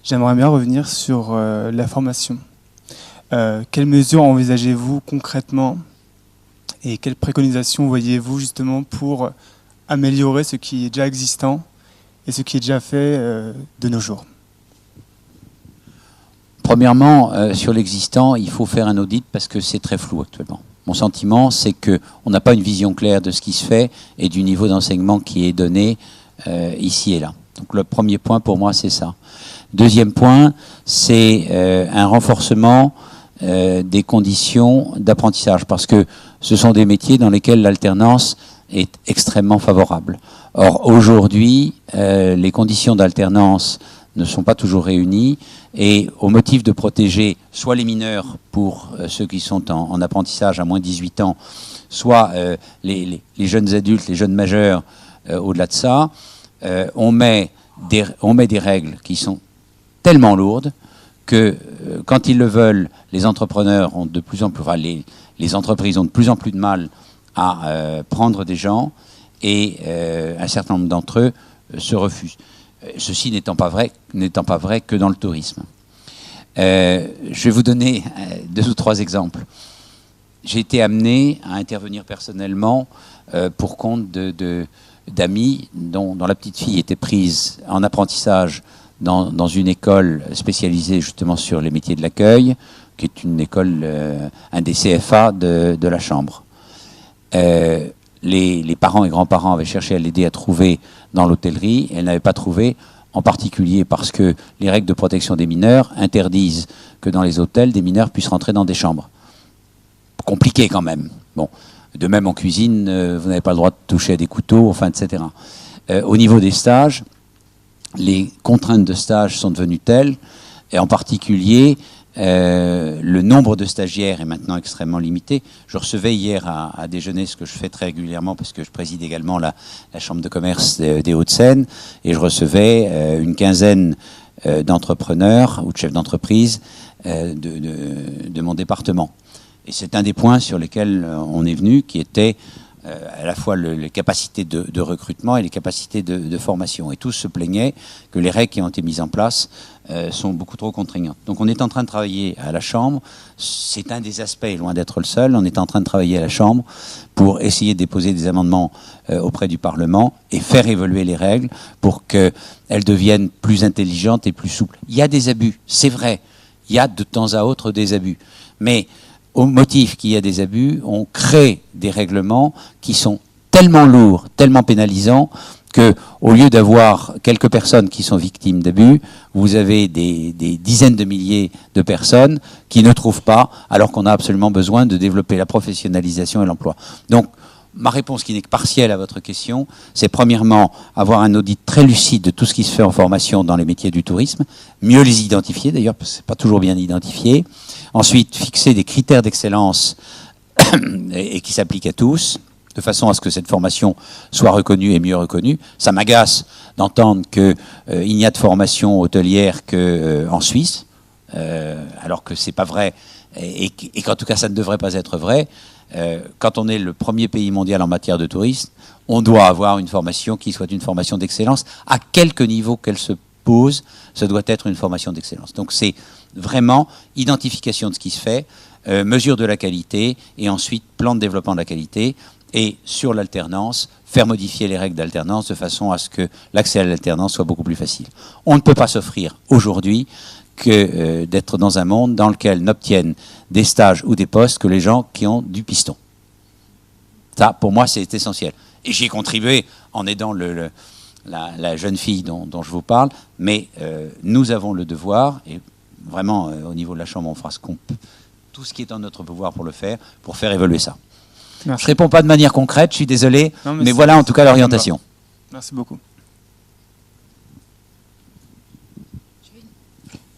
S6: J'aimerais bien revenir sur la formation. Quelles mesures envisagez-vous concrètement et quelles préconisations voyez-vous justement pour améliorer ce qui est déjà existant et ce qui est déjà fait de nos jours?
S2: Premièrement, sur l'existant, il faut faire un audit parce que c'est très flou actuellement. Mon sentiment, c'est qu'on n'a pas une vision claire de ce qui se fait et du niveau d'enseignement qui est donné ici et là. Donc le premier point pour moi, c'est ça. Deuxième point, c'est un renforcement des conditions d'apprentissage parce que ce sont des métiers dans lesquels l'alternance est extrêmement favorable. Or, aujourd'hui, les conditions d'alternance ne sont pas toujours réunies et au motif de protéger soit les mineurs pour ceux qui sont en apprentissage à moins de 18 ans, soit les jeunes adultes, les jeunes majeurs au-delà de ça, on met des règles qui sont tellement lourdes que quand ils le veulent, les entrepreneurs ont de plus en plus, enfin, les entreprises ont de plus en plus de mal à prendre des gens et un certain nombre d'entre eux se refusent. Ceci n'étant pas vrai que dans le tourisme. Je vais vous donner 2 ou 3 exemples. J'ai été amené à intervenir personnellement pour compte d'amis dont la petite fille était prise en apprentissage dans une école spécialisée justement sur les métiers de l'accueil, qui est une école, un des CFA de la Chambre. Les parents et grands-parents avaient cherché à l'aider à trouver dans l'hôtellerie, et elle n'avait pas trouvé, en particulier parce que les règles de protection des mineurs interdisent que dans les hôtels, des mineurs puissent rentrer dans des chambres. Compliqué quand même. Bon. De même en cuisine, vous n'avez pas le droit de toucher à des couteaux, enfin, etc. Au niveau des stages, les contraintes de stage sont devenues telles, et en particulier Le nombre de stagiaires est maintenant extrêmement limité. Je recevais hier à déjeuner, ce que je fais très régulièrement parce que je préside également la Chambre de commerce des Hauts-de-Seine, et je recevais une quinzaine d'entrepreneurs ou de chefs d'entreprise de mon département. Et c'est un des points sur lesquels on est venu, qui était à la fois les capacités de recrutement et les capacités de formation. Et tous se plaignaient que les règles qui ont été mises en place sont beaucoup trop contraignantes. Donc on est en train de travailler à la Chambre, c'est un des aspects, loin d'être le seul, on est en train de travailler à la Chambre pour essayer de déposer des amendements auprès du Parlement et faire évoluer les règles pour qu'elles deviennent plus intelligentes et plus souples. Il y a des abus, c'est vrai, il y a de temps à autre des abus, mais au motif qu'il y a des abus, on crée des règlements qui sont tellement lourds, tellement pénalisants, que au lieu d'avoir quelques personnes qui sont victimes d'abus, vous avez des dizaines de milliers de personnes qui ne trouvent pas, alors qu'on a absolument besoin de développer la professionnalisation et l'emploi. Donc, ma réponse, qui n'est que partielle à votre question, c'est premièrement avoir un audit très lucide de tout ce qui se fait en formation dans les métiers du tourisme, mieux les identifier d'ailleurs, parce que c'est pas toujours bien identifié. Ensuite, fixer des critères d'excellence et qui s'appliquent à tous, de façon à ce que cette formation soit reconnue et mieux reconnue. Ça m'agace d'entendre qu'il n'y a de formation hôtelière qu'en Suisse, alors que c'est pas vrai, et qu'en tout cas ça ne devrait pas être vrai. Quand on est le premier pays mondial en matière de tourisme, on doit avoir une formation qui soit une formation d'excellence. À quelque niveau qu'elle se pose, ce doit être une formation d'excellence. Donc c'est vraiment identification de ce qui se fait, mesure de la qualité, et ensuite plan de développement de la qualité. Et sur l'alternance, faire modifier les règles d'alternance de façon à ce que l'accès à l'alternance soit beaucoup plus facile. On ne peut pas s'offrir aujourd'hui que d'être dans un monde dans lequel n'obtiennent des stages ou des postes que les gens qui ont du piston. Ça, pour moi, c'est essentiel. Et j'y ai contribué en aidant la jeune fille dont je vous parle, mais nous avons le devoir, et vraiment au niveau de la Chambre, on fera tout ce qui est en notre pouvoir pour le faire, pour faire évoluer ça.
S6: Merci.
S2: Je ne réponds pas de manière concrète, je suis désolé,
S6: Non,
S2: mais voilà en tout cas l'orientation.
S6: Merci beaucoup.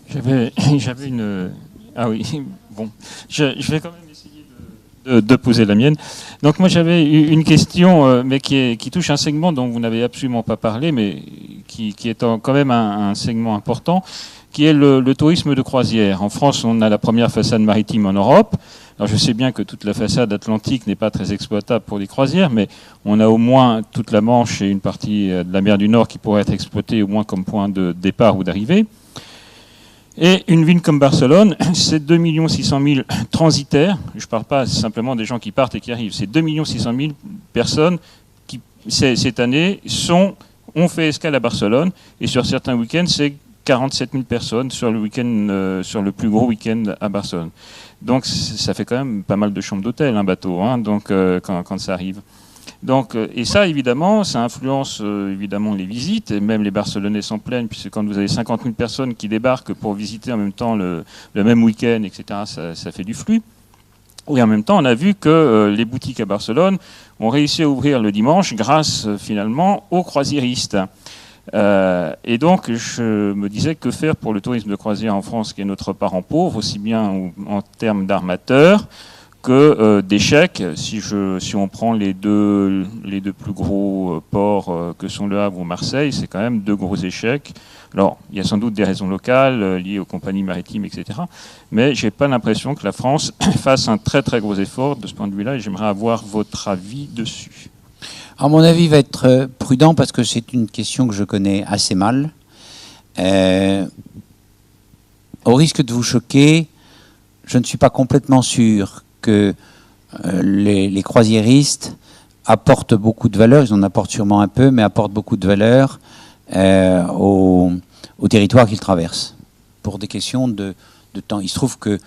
S7: J'avais une... Ah oui, bon. Je vais quand même essayer de poser la mienne. Donc moi j'avais une question, mais qui touche un segment dont vous n'avez absolument pas parlé, mais qui est quand même un segment important, qui est le tourisme de croisière. En France, on a la première façade maritime en Europe. Alors je sais bien que toute la façade atlantique n'est pas très exploitable pour les croisières, mais on a au moins toute la Manche et une partie de la mer du Nord qui pourrait être exploitée au moins comme point de départ ou d'arrivée. Et une ville comme Barcelone, c'est 2 600 000 transitaires. Je ne parle pas simplement des gens qui partent et qui arrivent. C'est 2 600 000 personnes qui, cette année, ont fait escale à Barcelone. Et sur certains week-ends, c'est 47 000 personnes sur le week-end, sur le plus gros week-end à Barcelone. Donc ça fait quand même pas mal de chambres d'hôtel, un bateau, hein, donc, quand ça arrive. Donc, et ça, évidemment, ça influence évidemment les visites, et même les Barcelonais s'en plaignent, puisque quand vous avez 50 000 personnes qui débarquent pour visiter en même temps le même week-end, etc., ça fait du flux. Et en même temps, on a vu que les boutiques à Barcelone ont réussi à ouvrir le dimanche grâce finalement aux croisiéristes. Et donc, je me disais que faire pour le tourisme de croisière en France, qui est notre parent pauvre, aussi bien en termes d'armateurs que d'échecs. Si on prend les deux plus gros ports que sont Le Havre ou Marseille, c'est quand même 2 gros échecs. Alors, il y a sans doute des raisons locales liées aux compagnies maritimes, etc. Mais je n'ai pas l'impression que la France fasse un très très gros effort de ce point de vue-là, et j'aimerais avoir votre avis dessus.
S2: Alors, mon avis va être prudent parce que c'est une question que je connais assez mal. Au risque de vous choquer, je ne suis pas complètement sûr que les croisiéristes apportent beaucoup de valeur. Ils en apportent sûrement un peu, mais apportent beaucoup de valeur au territoire qu'ils traversent. Pour des questions de temps. Il se trouve que,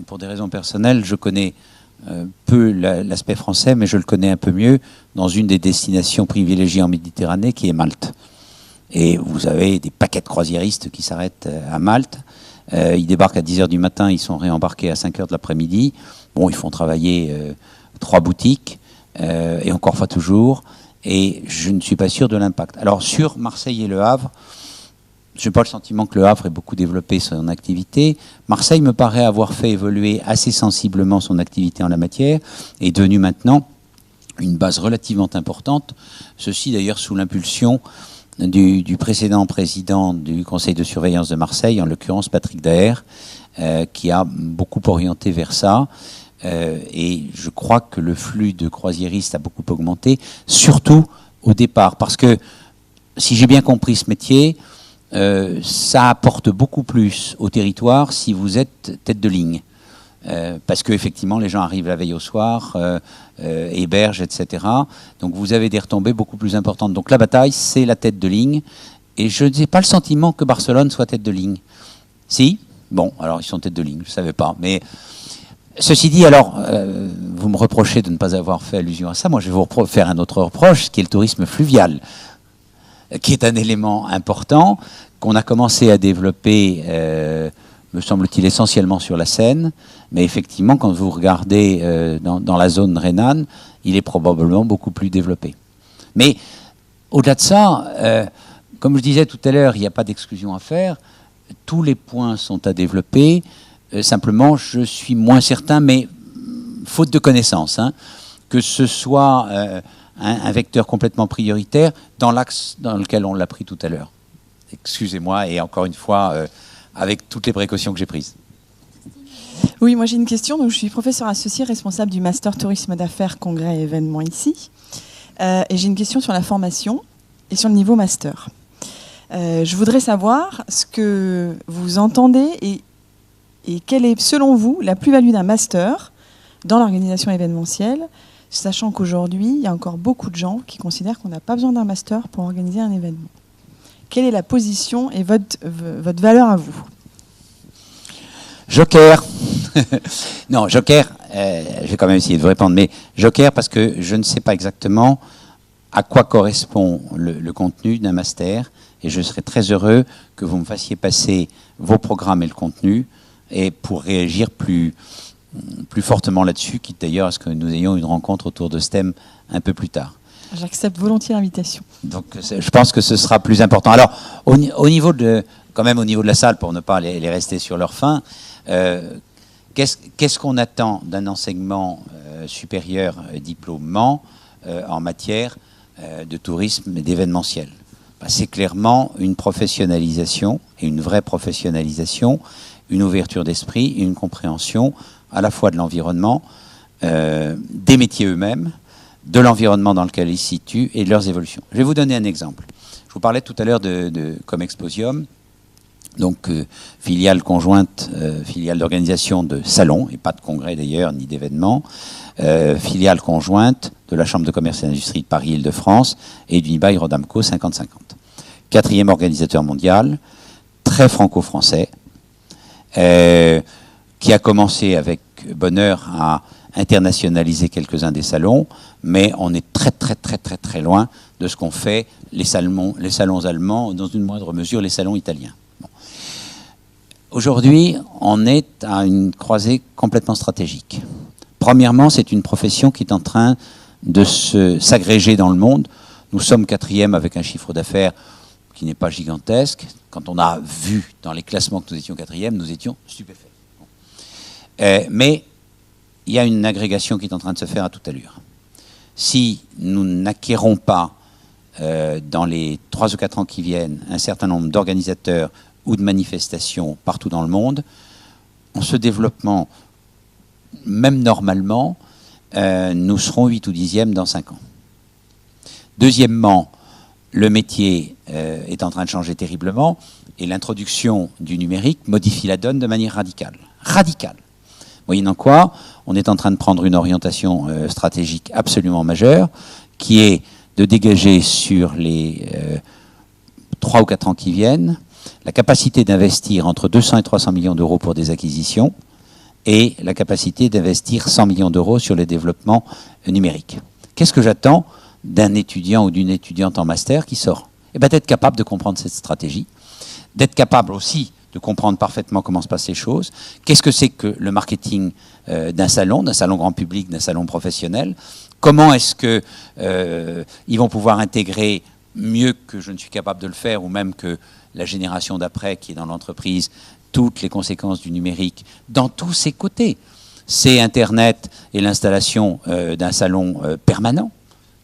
S2: pour des raisons personnelles, je connais peu l'aspect français, mais je le connais un peu mieux dans une des destinations privilégiées en Méditerranée, qui est Malte. Et vous avez des paquets de croisiéristes qui s'arrêtent à Malte. Ils débarquent à 10h du matin, ils sont réembarqués à 5h de l'après-midi. Bon, ils font travailler 3 boutiques, et encore fois toujours, et je ne suis pas sûr de l'impact. Alors, sur Marseille et Le Havre, je n'ai pas le sentiment que Le Havre ait beaucoup développé son activité. Marseille me paraît avoir fait évoluer assez sensiblement son activité en la matière et est devenu maintenant une base relativement importante. Ceci d'ailleurs sous l'impulsion du précédent président du conseil de surveillance de Marseille, en l'occurrence Patrick Daher, qui a beaucoup orienté vers ça. Et je crois que le flux de croisiéristes a beaucoup augmenté, surtout au départ. Parce que, si j'ai bien compris ce métier, ça apporte beaucoup plus au territoire si vous êtes tête de ligne. Parce qu'effectivement, les gens arrivent la veille au soir, hébergent, etc. Donc vous avez des retombées beaucoup plus importantes. Donc la bataille, c'est la tête de ligne. Et je n'ai pas le sentiment que Barcelone soit tête de ligne. Si ? Bon, alors ils sont tête de ligne, je ne savais pas. Mais ceci dit, alors, vous me reprochez de ne pas avoir fait allusion à ça. Moi, je vais vous faire un autre reproche, qui est le tourisme fluvial, qui est un élément important, qu'on a commencé à développer, me semble-t-il, essentiellement sur la Seine. Mais effectivement, quand vous regardez dans la zone rhénane, il est probablement beaucoup plus développé. Mais au-delà de ça, comme je disais tout à l'heure, il n'y a pas d'exclusion à faire. Tous les points sont à développer. Simplement, je suis moins certain, mais faute de connaissances, que ce soit un vecteur complètement prioritaire dans l'axe dans lequel on l'a pris tout à l'heure. Excusez-moi, et encore une fois, avec toutes les précautions que j'ai prises.
S8: Oui, moi j'ai une question. Donc, je suis professeur associé responsable du Master Tourisme d'affaires, congrès et événements ici. Et j'ai une question sur la formation et sur le niveau Master. Je voudrais savoir ce que vous entendez et quelle est, selon vous, la plus-value d'un Master dans l'organisation événementielle, sachant qu'aujourd'hui, il y a encore beaucoup de gens qui considèrent qu'on n'a pas besoin d'un Master pour organiser un événement. Quelle est la position et votre valeur à vous ?
S2: Joker. Non, Joker, je vais quand même essayer de vous répondre, mais Joker parce que je ne sais pas exactement à quoi correspond le contenu d'un master, et je serais très heureux que vous me fassiez passer vos programmes et le contenu, et pour réagir plus fortement là-dessus, quitte d'ailleurs à ce que nous ayons une rencontre autour de ce thème un peu plus tard.
S8: J'accepte volontiers l'invitation.
S2: Donc je pense que ce sera plus important. Alors, au niveau de la salle, pour ne pas les rester sur leur faim, qu'est-ce qu'on attend d'un enseignement supérieur diplômant en matière de tourisme et d'événementiel ? C'est clairement une professionnalisation, et une vraie professionnalisation, une ouverture d'esprit, une compréhension à la fois de l'environnement, des métiers eux-mêmes, de l'environnement dans lequel ils se situent et de leurs évolutions. Je vais vous donner un exemple. Je vous parlais tout à l'heure de Comexposium, donc filiale conjointe, filiale d'organisation de salons, et pas de congrès d'ailleurs, ni d'événements, filiale conjointe de la Chambre de commerce et d'industrie de Paris-Île-de-France et d'Unibail Rodamco 50-50. 4e organisateur mondial, très franco-français, qui a commencé avec bonheur à internationaliser quelques-uns des salons, mais on est très très très très très loin de ce qu'ont fait les salons allemands, dans une moindre mesure les salons italiens. Bon. Aujourd'hui, on est à une croisée complètement stratégique. Premièrement, c'est une profession qui est en train de s'agréger dans le monde. Nous sommes 4e avec un chiffre d'affaires qui n'est pas gigantesque. Quand on a vu dans les classements que nous étions 4e, nous étions stupéfaits. Bon. Mais il y a une agrégation qui est en train de se faire à toute allure. Si nous n'acquérons pas, dans les 3 ou 4 ans qui viennent, un certain nombre d'organisateurs ou de manifestations partout dans le monde, en ce développement, même normalement, nous serons 8 ou 10e dans 5 ans. Deuxièmement, le métier est en train de changer terriblement, et l'introduction du numérique modifie la donne de manière radicale. Radicale. Moyennant quoi, on est en train de prendre une orientation stratégique absolument majeure, qui est de dégager sur les 3 ou 4 ans qui viennent la capacité d'investir entre 200 et 300 millions d'euros pour des acquisitions et la capacité d'investir 100 millions d'euros sur les développements numériques. Qu'est-ce que j'attends d'un étudiant ou d'une étudiante en master qui sort ? Eh bien, d'être capable de comprendre cette stratégie, d'être capable aussi de comprendre parfaitement comment se passent les choses. Qu'est-ce que c'est que le marketing d'un salon grand public, d'un salon professionnel ? Comment est-ce qu'ils vont pouvoir intégrer mieux que je ne suis capable de le faire, ou même que la génération d'après qui est dans l'entreprise, toutes les conséquences du numérique dans tous ses côtés. C'est Internet et l'installation d'un salon permanent,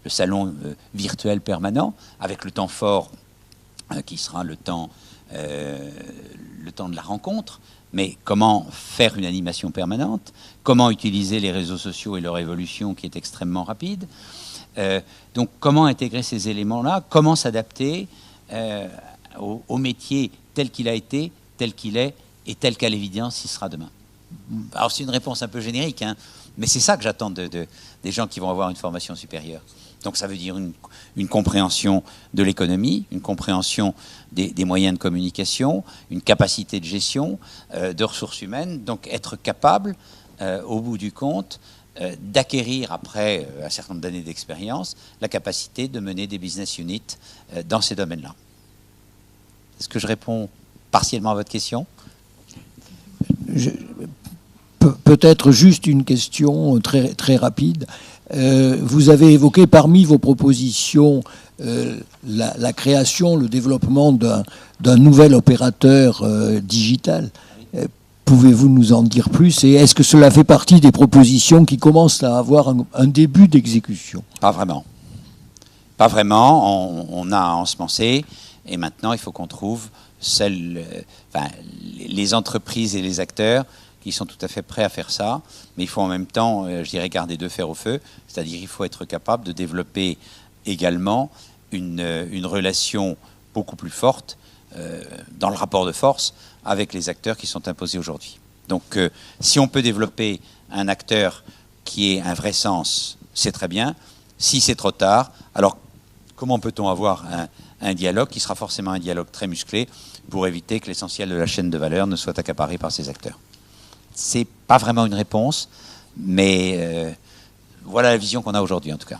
S2: le salon virtuel permanent, avec le temps fort qui sera le temps de la rencontre. Mais comment faire une animation permanente? Comment utiliser les réseaux sociaux et leur évolution qui est extrêmement rapide? Donc comment intégrer ces éléments-là? Comment s'adapter au métier tel qu'il a été, tel qu'il est et tel qu'à l'évidence il sera demain? Alors c'est une réponse un peu générique, hein, mais c'est ça que j'attends des gens qui vont avoir une formation supérieure. Donc ça veut dire une compréhension de l'économie, une compréhension des moyens de communication, une capacité de gestion, de ressources humaines, donc être capable, au bout du compte, d'acquérir, après un certain nombre d'années d'expérience, la capacité de mener des business units dans ces domaines-là. Est-ce que je réponds partiellement à votre question?
S9: Peut-être juste une question très, très rapide. Vous avez évoqué parmi vos propositions la création, le développement d'un nouvel opérateur digital. Pouvez-vous nous en dire plus? Et est-ce que cela fait partie des propositions qui commencent à avoir un début d'exécution?
S2: Pas vraiment. Pas vraiment. On a ensemencé et maintenant il faut qu'on trouve les entreprises et les acteurs qui sont tout à fait prêts à faire ça, mais il faut en même temps, je dirais, garder deux fers au feu, c'est-à-dire qu'il faut être capable de développer également une relation beaucoup plus forte dans le rapport de force avec les acteurs qui sont imposés aujourd'hui. Donc si on peut développer un acteur qui ait un vrai sens, c'est très bien. Si c'est trop tard, alors comment peut-on avoir un dialogue qui sera forcément un dialogue très musclé pour éviter que l'essentiel de la chaîne de valeur ne soit accaparé par ces acteurs? C'est pas vraiment une réponse, mais voilà la vision qu'on a aujourd'hui en tout cas.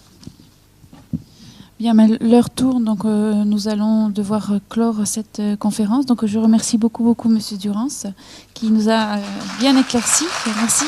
S1: Bien, mais l'heure tourne, donc nous allons devoir clore cette conférence. Donc je remercie beaucoup, Monsieur Durance, qui nous a bien éclairci. Merci.